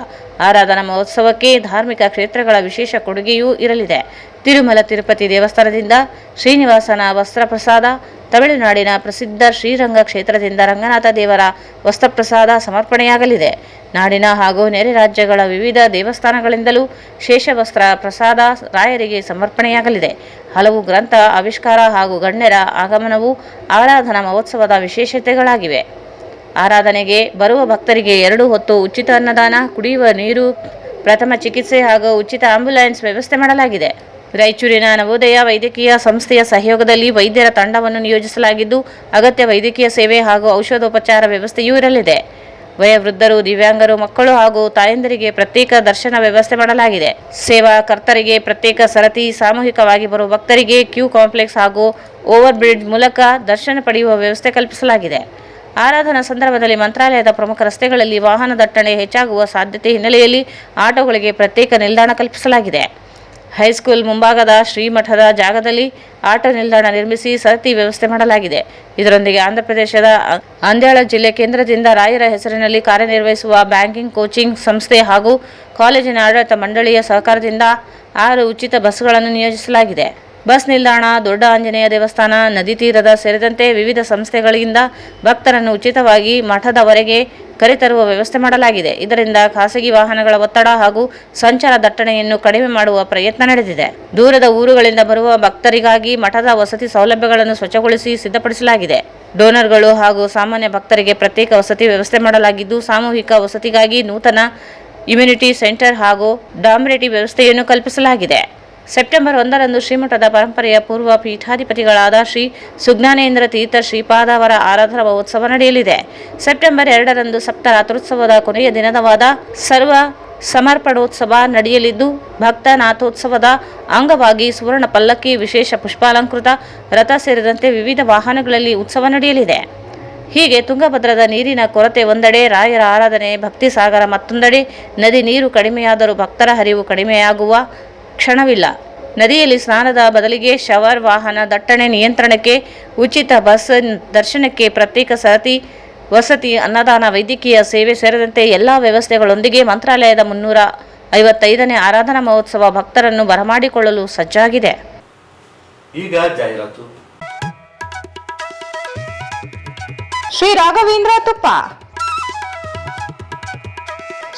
ಆರಾಧನಾ ಮಹೋತ್ಸವಕ್ಕೆ ಧಾರ್ಮಿಕ ಕ್ಷೇತ್ರಗಳ ವಿಶೇಷ ಕೊಡುಗೆಯೂ ಇರಲಿದೆ. ತಿರುಮಲ ತಿರುಪತಿ ದೇವಸ್ಥಾನದಿಂದ ಶ್ರೀನಿವಾಸನ ವಸ್ತ್ರಪ್ರಸಾದ, ತಮಿಳುನಾಡಿನ ಪ್ರಸಿದ್ಧ ಶ್ರೀರಂಗ ಕ್ಷೇತ್ರದಿಂದ ರಂಗನಾಥ ದೇವರ ವಸ್ತ್ರಪ್ರಸಾದ ಸಮರ್ಪಣೆಯಾಗಲಿದೆ. ನಾಡಿನ ಹಾಗೂ ನೆರೆ ರಾಜ್ಯಗಳ ವಿವಿಧ ದೇವಸ್ಥಾನಗಳಿಂದಲೂ ಶೇಷವಸ್ತ್ರ ಪ್ರಸಾದ ರಾಯರಿಗೆ ಸಮರ್ಪಣೆಯಾಗಲಿದೆ. ಹಲವು ಗ್ರಂಥ ಆವಿಷ್ಕಾರ ಹಾಗೂ ಗಣ್ಯರ ಆಗಮನವು ಆರಾಧನಾ ಮಹೋತ್ಸವದ ವಿಶೇಷತೆಗಳಾಗಿವೆ. ಆರಾಧನೆಗೆ ಬರುವ ಭಕ್ತರಿಗೆ 2 ಹೊತ್ತು ಉಚಿತ ಅನ್ನದಾನ, ಕುಡಿಯುವ ನೀರು, ಪ್ರಥಮ ಚಿಕಿತ್ಸೆ ಹಾಗೂ ಉಚಿತ ಆಂಬ್ಯುಲೆನ್ಸ್ ವ್ಯವಸ್ಥೆ ಮಾಡಲಾಗಿದೆ. ರಾಯಚೂರಿನ ನವೋದಯ ವೈದ್ಯಕೀಯ ಸಂಸ್ಥೆಯ ಸಹಯೋಗದಲ್ಲಿ ವೈದ್ಯರ ತಂಡವನ್ನು ನಿಯೋಜಿಸಲಾಗಿದ್ದು, ಅಗತ್ಯ ವೈದ್ಯಕೀಯ ಸೇವೆ ಹಾಗೂ ಔಷಧೋಪಚಾರ ವ್ಯವಸ್ಥೆಯೂ ಇರಲಿದೆ. ವಯೋವೃದ್ಧರು, ದಿವ್ಯಾಂಗರು, ಮಕ್ಕಳು ಹಾಗೂ ತಾಯಂದಿರಿಗೆ ಪ್ರತ್ಯೇಕ ದರ್ಶನ ವ್ಯವಸ್ಥೆ ಮಾಡಲಾಗಿದೆ. ಸೇವಾ ಕರ್ತರಿಗೆ ಪ್ರತ್ಯೇಕ ಸರತಿ, ಸಾಮೂಹಿಕವಾಗಿ ಬರುವ ಭಕ್ತರಿಗೆ ಕ್ಯೂ ಕಾಂಪ್ಲೆಕ್ಸ್ ಹಾಗೂ ಓವರ್ ಬ್ರಿಡ್ಜ್ ಮೂಲಕ ದರ್ಶನ ಪಡೆಯುವ ವ್ಯವಸ್ಥೆ ಕಲ್ಪಿಸಲಾಗಿದೆ. ಆರಾಧನಾ ಸಂದರ್ಭದಲ್ಲಿ ಮಂತ್ರಾಲಯದ ಪ್ರಮುಖ ರಸ್ತೆಗಳಲ್ಲಿ ವಾಹನ ದಟ್ಟಣೆ ಹೆಚ್ಚಾಗುವ ಸಾಧ್ಯತೆ ಹಿನ್ನೆಲೆಯಲ್ಲಿ ಆಟೋಗಳಿಗೆ ಪ್ರತ್ಯೇಕ ನಿಲ್ದಾಣ ಕಲ್ಪಿಸಲಾಗಿದೆ. ಹೈಸ್ಕೂಲ್ ಮುಂಭಾಗದ ಶ್ರೀಮಠದ ಜಾಗದಲ್ಲಿ ಆಟೋ ನಿಲ್ದಾಣ ನಿರ್ಮಿಸಿ ಸರತಿ ವ್ಯವಸ್ಥೆ ಮಾಡಲಾಗಿದೆ. ಇದರೊಂದಿಗೆ ಆಂಧ್ರಪ್ರದೇಶದ ಅಂದ್ಯಾಳ ಜಿಲ್ಲೆ ಕೇಂದ್ರದಿಂದ ರಾಯರ ಹೆಸರಿನಲ್ಲಿ ಕಾರ್ಯನಿರ್ವಹಿಸುವ ಬ್ಯಾಂಕಿಂಗ್, ಕೋಚಿಂಗ್ ಸಂಸ್ಥೆ ಹಾಗೂ ಕಾಲೇಜಿನ ಆಡಳಿತ ಮಂಡಳಿಯ ಸಹಕಾರದಿಂದ 6 ಉಚಿತ ಬಸ್ಗಳನ್ನು ನಿಯೋಜಿಸಲಾಗಿದೆ. ಬಸ್ ನಿಲ್ದಾಣ, ದೊಡ್ಡ ಆಂಜನೇಯ ದೇವಸ್ಥಾನ, ನದಿ ತೀರದ ಸೇರಿದಂತೆ ವಿವಿಧ ಸಂಸ್ಥೆಗಳಿಂದ ಭಕ್ತರನ್ನು ಉಚಿತವಾಗಿ ಮಠದವರೆಗೆ ಕರೆತರುವ ವ್ಯವಸ್ಥೆ ಮಾಡಲಾಗಿದೆ. ಇದರಿಂದ ಖಾಸಗಿ ವಾಹನಗಳ ಒತ್ತಡ ಹಾಗೂ ಸಂಚಾರ ದಟ್ಟಣೆಯನ್ನು ಕಡಿಮೆ ಮಾಡುವ ಪ್ರಯತ್ನ ನಡೆದಿದೆ. ದೂರದ ಊರುಗಳಿಂದ ಬರುವ ಭಕ್ತರಿಗಾಗಿ ಮಠದ ವಸತಿ ಸೌಲಭ್ಯಗಳನ್ನು ಸ್ವಚ್ಛಗೊಳಿಸಿ ಸಿದ್ಧಪಡಿಸಲಾಗಿದೆ. ಡೋನರ್ಗಳು ಹಾಗೂ ಸಾಮಾನ್ಯ ಭಕ್ತರಿಗೆ ಪ್ರತ್ಯೇಕ ವಸತಿ ವ್ಯವಸ್ಥೆ ಮಾಡಲಾಗಿದ್ದು, ಸಾಮೂಹಿಕ ವಸತಿಗಾಗಿ ನೂತನ ಇಮ್ಯುನಿಟಿ ಸೆಂಟರ್ ಹಾಗೂ ಡಾರ್ಮೆಟರಿ ವ್ಯವಸ್ಥೆಯನ್ನು ಕಲ್ಪಿಸಲಾಗಿದೆ. ಸೆಪ್ಟೆಂಬರ್ 1ರಂದು ಶ್ರೀಮಠದ ಪರಂಪರೆಯ ಪೂರ್ವ ಪೀಠಾಧಿಪತಿಗಳಾದ ಶ್ರೀ ಸುಜ್ಞಾನೇಂದ್ರ ತೀರ್ಥ ಶ್ರೀಪಾದ ಅವರ ಆರಾಧನಾ ಮಹೋತ್ಸವ ನಡೆಯಲಿದೆ. ಸೆಪ್ಟೆಂಬರ್ 2ರಂದು ಸಪ್ತರಾತ್ರೋತ್ಸವದ ಕೊನೆಯ ದಿನವಾದ ಸರ್ವ ಸಮರ್ಪಣೋತ್ಸವ ನಡೆಯಲಿದ್ದು, ಭಕ್ತನಾಥೋತ್ಸವದ ಅಂಗವಾಗಿ ಸುವರ್ಣ ಪಲ್ಲಕ್ಕಿ, ವಿಶೇಷ ಪುಷ್ಪಾಲಂಕೃತ ರಥ ಸೇರಿದಂತೆ ವಿವಿಧ ವಾಹನಗಳಲ್ಲಿ ಉತ್ಸವ ನಡೆಯಲಿದೆ. ಹೀಗೆ ತುಂಗಭದ್ರದ ನೀರಿನ ಕೊರತೆ ಒಂದೆಡೆ, ರಾಯರ ಆರಾಧನೆ ಭಕ್ತಿ ಸಾಗರ ಮತ್ತೊಂದೆಡೆ. ನದಿ ನೀರು ಕಡಿಮೆಯಾದರೂ ಭಕ್ತರ ಹರಿವು ಕಡಿಮೆಯಾಗುವ ಕ್ಷಣವಿಲ್ಲ. ನದಿಯಲ್ಲಿ ಸ್ನಾನದ ಬದಲಿಗೆ ಶವರ್, ವಾಹನ ದಟ್ಟಣೆ ನಿಯಂತ್ರಣಕ್ಕೆ ಉಚಿತ ಬಸ್ ದರ್ಶನಕ್ಕೆ ಪ್ರತ್ಯೇಕ ಸರತಿ, ವಸತಿ, ಅನ್ನದಾನ, ವೈದ್ಯಕೀಯ ಸೇವೆ ಸೇರಿದಂತೆ ಎಲ್ಲ ವ್ಯವಸ್ಥೆಗಳೊಂದಿಗೆ ಮಂತ್ರಾಲಯದ 355ನೇ ಆರಾಧನಾ ಮಹೋತ್ಸವ ಭಕ್ತರನ್ನು ಬರಮಾಡಿಕೊಳ್ಳಲು ಸಜ್ಜಾಗಿದೆ. ಈಗ ಜಾಹೀರಾತು. ಶ್ರೀ ರಾಘವೇಂದ್ರ ತುಪ್ಪ,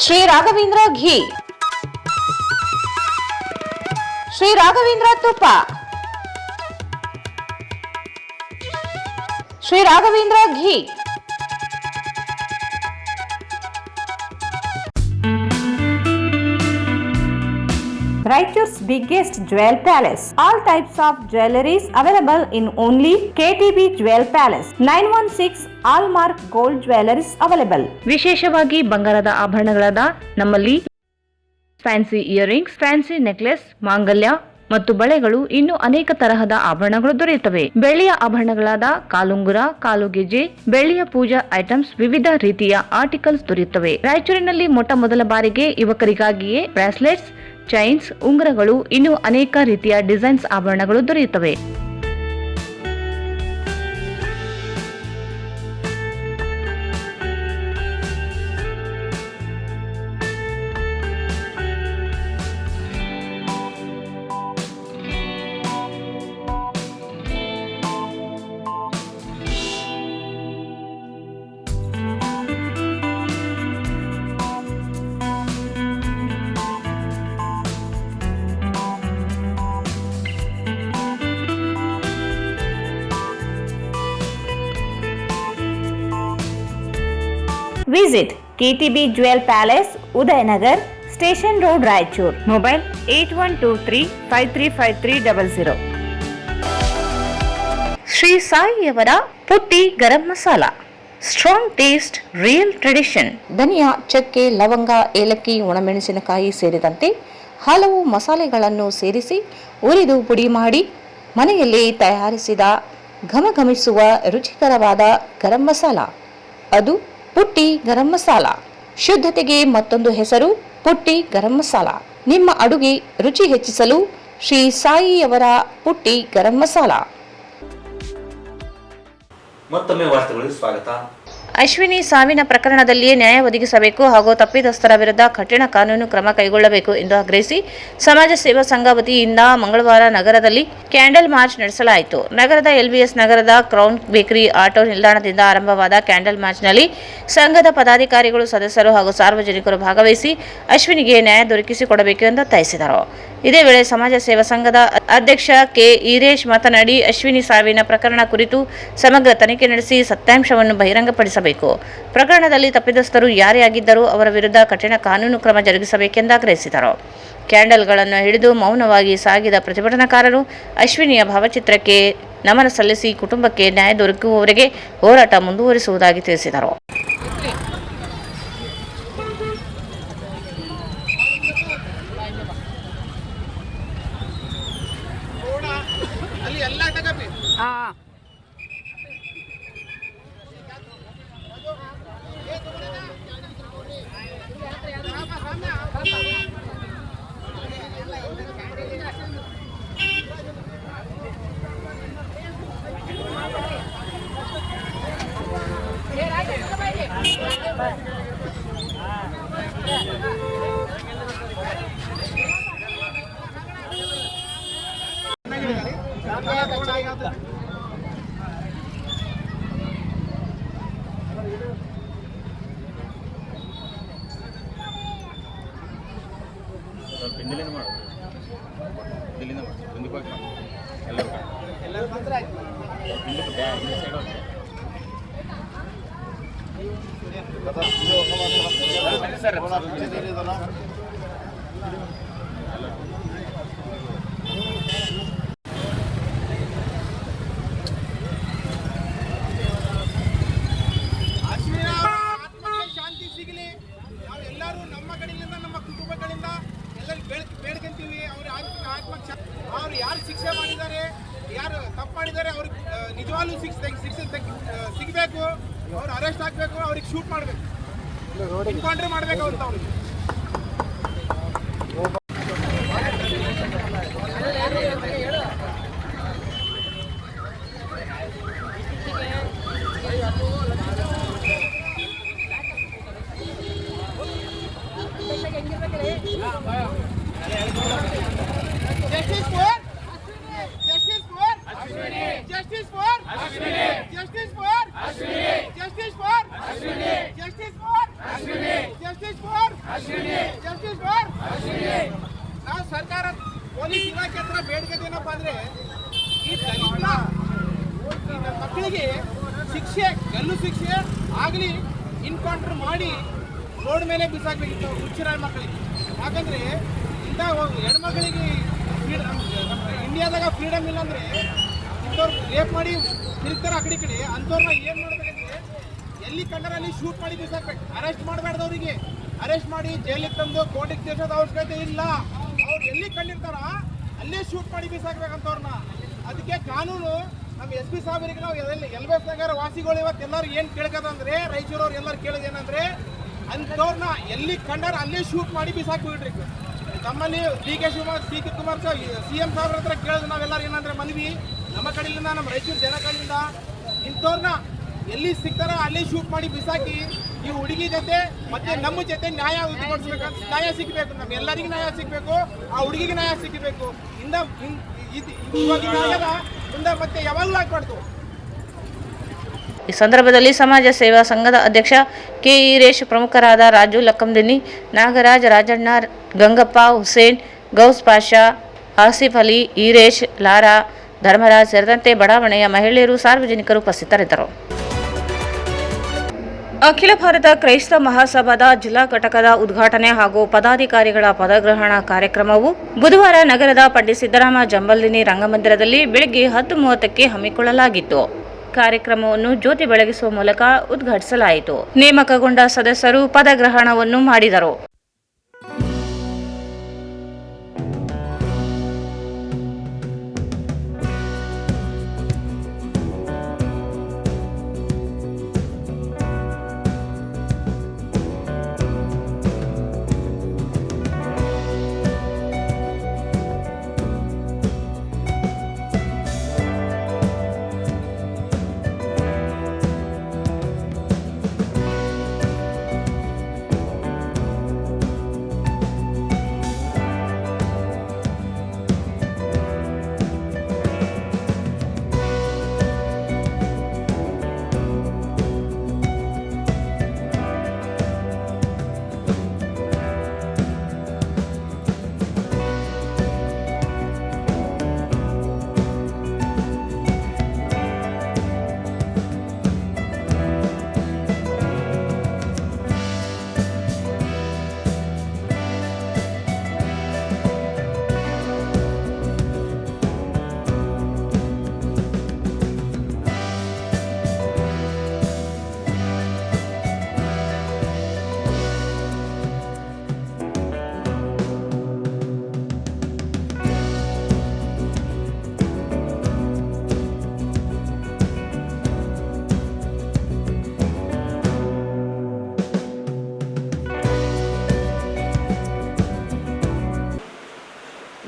ಶ್ರೀ ರಾಘವೇಂದ್ರ ಘೀ, ಶ್ರೀ ರಾಘವೇಂದ್ರ ತುಪ್ಪ, ಶ್ರೀ ರಾಘವೇಂದ್ರ ಘೀ. Raichur's biggest jewel palace. All types of jewelries available in only KTB Jewel Palace. 916 Allmark Gold Jewelries available. ವಿಶೇಷವಾಗಿ ಬಂಗಾರದ ಆಭರಣಗಳಾದ ನಮ್ಮಲ್ಲಿ ಫ್ಯಾನ್ಸಿ ಇಯರಿಂಗ್ಸ್, ಫ್ಯಾನ್ಸಿ ನೆಕ್ಲೆಸ್, ಮಾಂಗಲ್ಯ ಮತ್ತು ಬಳೆಗಳು ಇನ್ನೂ ಅನೇಕ ತರಹದ ಆಭರಣಗಳು ದೊರೆಯುತ್ತವೆ. ಬೆಳ್ಳಿಯ ಆಭರಣಗಳಾದ ಕಾಲುಂಗುರ, ಕಾಲುಗೆಜೆ, ಬೆಳ್ಳಿಯ ಪೂಜಾ ಐಟಮ್ಸ್, ವಿವಿಧ ರೀತಿಯ ಆರ್ಟಿಕಲ್ಸ್ ದೊರೆಯುತ್ತವೆ. ರಾಯಚೂರಿನಲ್ಲಿ ಮೊದಲ ಬಾರಿಗೆ ಯುವಕರಿಗಾಗಿಯೇ ಬ್ರಾಸ್ಲೆಟ್ಸ್, ಚೈನ್ಸ್, ಉಂಗುರಗಳು, ಇನ್ನೂ ಅನೇಕ ರೀತಿಯ ಡಿಸೈನ್ಸ್ ಆಭರಣಗಳು ದೊರೆಯುತ್ತವೆ. Visit KTB Jewel Palace, Udayanagar, Station Road, Raichur. Mobile 8123535300. Shri ಸಾಯಿಯವರ Putti garam masala. Strong taste, real tradition. ಧನಿಯಾ, ಚಕ್ಕೆ, ಲವಂಗ, ಏಲಕ್ಕಿ, ಒಣಮೆಣಸಿನಕಾಯಿ ಸೇರಿದಂತೆ ಹಲವು ಮಸಾಲೆಗಳನ್ನು ಸೇರಿಸಿ ಉರಿದು ಪುಡಿ ಮಾಡಿ ಮನೆಯಲ್ಲಿ ತಯಾರಿಸಿದ ಘಮಘಮಿಸುವ ರುಚಿಕರವಾದ ಗರಂ ಮಸಾಲ. ಅದು ಪುಟ್ಟಿ ಗರಂ ಮಸಾಲ. ಶುದ್ಧತೆಗೆ ಮತ್ತೊಂದು ಹೆಸರು ಪುಟ್ಟಿ ಗರಂ ಮಸಾಲ. ನಿಮ್ಮ ಅಡುಗೆ ರುಚಿ ಹೆಚ್ಚಿಸಲು ಶ್ರೀ ಸಾಯಿಯವರ ಪುಟ್ಟಿ ಗರಂ ಮಸಾಲ. ಮತ್ತೊಮ್ಮೆ ವಾರ್ತೆಗಳಿಗೆ ಸ್ವಾಗತ. ಅಶ್ವಿನಿ ಸಾವಿನ ಪ್ರಕರಣದಲ್ಲಿಯೇ ನ್ಯಾಯ ಒದಗಿಸಬೇಕು ಹಾಗೂ ತಪ್ಪಿತಸ್ಥರ ವಿರುದ್ಧ ಕಠಿಣ ಕಾನೂನು ಕ್ರಮ ಕೈಗೊಳ್ಳಬೇಕು ಎಂದು ಆಗ್ರಹಿಸಿ ಸಮಾಜ ಸೇವಾ ಸಂಘ ವತಿಯಿಂದ ಮಂಗಳವಾರ ನಗರದಲ್ಲಿ ಕ್ಯಾಂಡಲ್ ಮಾರ್ಚ್ ನಡೆಸಲಾಯಿತು. ನಗರದ ಎಲ್ಬಿಎಸ್ ನಗರದ ಕ್ರೌನ್ ಬೇಕರಿ ಆಟೋ ನಿಲ್ದಾಣದಿಂದ ಆರಂಭವಾದ ಕ್ಯಾಂಡಲ್ ಮಾರ್ಚ್ನಲ್ಲಿ ಸಂಘದ ಪದಾಧಿಕಾರಿಗಳು, ಸದಸ್ಯರು ಹಾಗೂ ಸಾರ್ವಜನಿಕರು ಭಾಗವಹಿಸಿ ಅಶ್ವಿನಿಗೆ ನ್ಯಾಯ ದೊರಕಿಸಿಕೊಡಬೇಕು ಎಂದು ಒತ್ತಾಯಿಸಿದರು. ಇದೇ ವೇಳೆ ಸಮಾಜ ಸೇವಾ ಸಂಘದ ಅಧ್ಯಕ್ಷ ಕೆ ಈರೇಶ್ ಮಾತನಾಡಿ, ಅಶ್ವಿನಿ ಸಾವಿನ ಪ್ರಕರಣ ಕುರಿತು ಸಮಗ್ರ ತನಿಖೆ ನಡೆಸಿ ಸತ್ಯಾಂಶವನ್ನು ಬಹಿರಂಗಪಡಿಸಬೇಕು. ಪ್ರಕರಣದಲ್ಲಿ ತಪ್ಪಿತಸ್ಥರು ಯಾರೇ ಆಗಿದ್ದರೂ ಅವರ ವಿರುದ್ಧ ಕಠಿಣ ಕಾನೂನು ಕ್ರಮ ಜರುಗಿಸಬೇಕೆಂದು ಆಗ್ರಹಿಸಿದರು. ಕ್ಯಾಂಡಲ್ಗಳನ್ನು ಹಿಡಿದು ಮೌನವಾಗಿ ಸಾಗಿದ ಪ್ರತಿಭಟನಾಕಾರರು ಅಶ್ವಿನಿಯ ಭಾವಚಿತ್ರಕ್ಕೆ ನಮನ ಸಲ್ಲಿಸಿ ಕುಟುಂಬಕ್ಕೆ ನ್ಯಾಯ ದೊರಕುವವರೆಗೆ ಹೋರಾಟ ಮುಂದುವರಿಸುವುದಾಗಿ ತಿಳಿಸಿದರು. ಶಾಂತಿ ಸಿಗಲಿ. ನಾವೆಲ್ಲರೂ ನಮ್ಮ ಕಡೆಯಿಂದ, ನಮ್ಮ ಕುಟುಂಬಗಳಿಂದ ಎಲ್ಲರೂ ಬೇಡ್ಕೊಂತೀವಿ. ಅವ್ರು ಯಾರು ಶಿಕ್ಷೆ ಮಾಡಿದ್ದಾರೆ, ಯಾರು ತಪ್ಪು ಮಾಡಿದ್ದಾರೆ, ಅವ್ರಿಗೆ ನಿಜವಾಗ್ಲೂ ಶಿಕ್ಷೆ ಸಿಗಬೇಕು. ಅವ್ರು ಅರೆಸ್ಟ್ ಆಗಬೇಕು, ಅವ್ರಿಗೆ ಶೂಟ್ ಮಾಡಬೇಕು, ಎನ್ಕೌಂಟ್ರಿ ಮಾಡಬೇಕು ಅಂತ ಅವ್ರಿಗೆ. Justice for Ashwini. Justice for Ashwini. Justice for Ashwini. Justice for Ashwini. Justice for Ashwini. Justice for Ashwini. Justice for Ashwini. Justice for Ashwini. ನಾವು ಸರ್ಕಾರ ಪೊಲೀಸ್ ಇಲಾಖೆ ಹತ್ರ ಬೇಡಿಕೆದೇನಪ್ಪ ಅಂದ್ರೆ, ಈ ದಲಿತ ಮಕ್ಕಳಿಗೆ ಶಿಕ್ಷೆ, ಗಲ್ಲು ಶಿಕ್ಷೆ ಆಗಲಿ, ಇನ್ಕೌಂಟರ್ ಮಾಡಿ ರೋಡ್ ಮೇಲೆ ಬಿಸಾಕಬೇಕಿತ್ತು ಹುಚ್ಚರಾಯ ಮಕ್ಕಳಿಗೆ. ಯಾಕಂದ್ರೆ ಇಂಥ ಹೆಣ್ಮಕ್ಳಿಗೆ ನಮ್ಮ ಇಂಡಿಯಾದಾಗ ಫ್ರೀಡಮ್ ಇಲ್ಲ ಅಂದರೆ ಇಂಥವ್ರು ರೇಪ್ ಮಾಡಿ ತಿರುಗ್ತಾರೆ ಆ ಕಡೆ ಅಂಥವ್ರನ್ನ ಏನು ಮಾಡ್ಬೇಕಂದ್ರೆ ಎಲ್ಲಿ ಕಂಡರಲ್ಲಿ ಶೂಟ್ ಮಾಡಿ ಬಿಸಾಕ್ಬೇಕು. ಅರೆಸ್ಟ್ ಮಾಡಬಾರ್ದು, ಅವರಿಗೆ ಅರೆಸ್ಟ್ ಮಾಡಿ ಜೈಲಿಗೆ ತಂದು ಕೋರ್ಟಿಗೆ ಸೇರಿಸೋದು ಅವಶ್ಯಕತೆ ಇಲ್ಲ. ಅವ್ರು ಎಲ್ಲಿ ಕಂಡಿರ್ತಾರ ಅಲ್ಲೇ ಶೂಟ್ ಮಾಡಿ ಬಿಸಾಕ್ಬೇಕಂತವ್ರನ್ನ. ಅದಕ್ಕೆ ಕಾನೂನು ನಮ್ಮ SP ಸಾಹೇಬರಿಗೆ ನಾವು ಎಲ್ಬೇಸ್ ನಗರ ವಾಸಿಗಳು ಇವತ್ತು ಎಲ್ಲರೂ ಏನು ಕೇಳ್ಕೋದಂದ್ರೆ, ರಾಯಚೂರವ್ರು ಎಲ್ಲರೂ ಕೇಳೋದೇನಂದ್ರೆ ಅಂಥವ್ರನ್ನ ಎಲ್ಲಿ ಕಂಡಾರ ಅಲ್ಲೇ ಶೂಟ್ ಮಾಡಿ ಬಿಸಾಕ್ಬಿಡ್ರಿ. ನಮ್ಮಲ್ಲಿ DK ಶಿವಕುಮಾರ್ CM ಸಾಹೇಬ್ರ ಹತ್ರ ಕೇಳಿದ್ರೆ ನಾವೆಲ್ಲರೂ ಏನಂದ್ರೆ ಮನವಿ, ನಮ್ಮ ಕಡೆಯಿಂದ ನಮ್ಮ ರಾಯಚೂರು ಜನ ಕಡೆಯಿಂದ ಇಂಥವ್ರನ್ನ ಎಲ್ಲಿ ಸಿಗ್ತಾರ ಅಲ್ಲೇ ಶೂಟ್ ಮಾಡಿ ಬಿಸಾಕಿ ಈ ಹುಡುಗಿ ಜೊತೆ ಮತ್ತೆ ನಮ್ಮ ಜೊತೆ ನ್ಯಾಯ ನ್ಯಾಯ ಸಿಗಬೇಕು. ನಮ್ಮೆಲ್ಲರಿಗೂ ನ್ಯಾಯ ಸಿಗಬೇಕು, ಆ ಹುಡುಗಿಗೆ ನ್ಯಾಯ ಸಿಗಬೇಕು. ಇವಾಗ ನ್ಯಾಯದ ಮುಂದೆ ಮತ್ತೆ ಯಾವಾಗಲೂ ಆಗ್ಬಾರ್ದು. ಈ ಸಂದರ್ಭದಲ್ಲಿ ಸಮಾಜ ಸೇವಾ ಸಂಘದ ಅಧ್ಯಕ್ಷ ಕೆ ಈರೇಶ್, ಪ್ರಮುಖರಾದ ರಾಜು ಲಕ್ಕಂದಿನಿ, ನಾಗರಾಜ್, ರಾಜಣ್ಣ, ಗಂಗಪ್ಪ, ಹುಸೇನ್, ಗೌಸ್ ಪಾಷಾ, ಆಸಿಫ್ ಅಲಿ, ಈರೇಶ್, ಲಾರಾ, ಧರ್ಮರಾಜ್ ಸೇರಿದಂತೆ ಬಡಾವಣೆಯ ಮಹಿಳೆಯರು, ಸಾರ್ವಜನಿಕರು ಉಪಸ್ಥಿತರಿದ್ದರು. ಅಖಿಲ ಭಾರತ ಕ್ರೈಸ್ತ ಮಹಾಸಭಾದ ಜಿಲ್ಲಾ ಘಟಕದ ಉದ್ಘಾಟನೆ ಹಾಗೂ ಪದಾಧಿಕಾರಿಗಳ ಪದಗ್ರಹಣ ಕಾರ್ಯಕ್ರಮವು ಬುಧವಾರ ನಗರದ ಪಂಡಿತ್ ಸಿದ್ದರಾಮ ಜಂಬಲ್ದಿನಿ ರಂಗಮಂದಿರದಲ್ಲಿ ಬೆಳಗ್ಗೆ 10:30ಕ್ಕೆ ಹಮ್ಮಿಕೊಳ್ಳಲಾಗಿತ್ತು. ಕಾರ್ಯಕ್ರಮವನ್ನು ಜ್ಯೋತಿ ಬೆಳಗಿಸುವ ಮೂಲಕ ಉದ್ಘಾಟಿಸಲಾಯಿತು. ನೇಮಕಗೊಂಡ ಸದಸ್ಯರು ಪದಗ್ರಹಣವನ್ನು ಮಾಡಿದರು.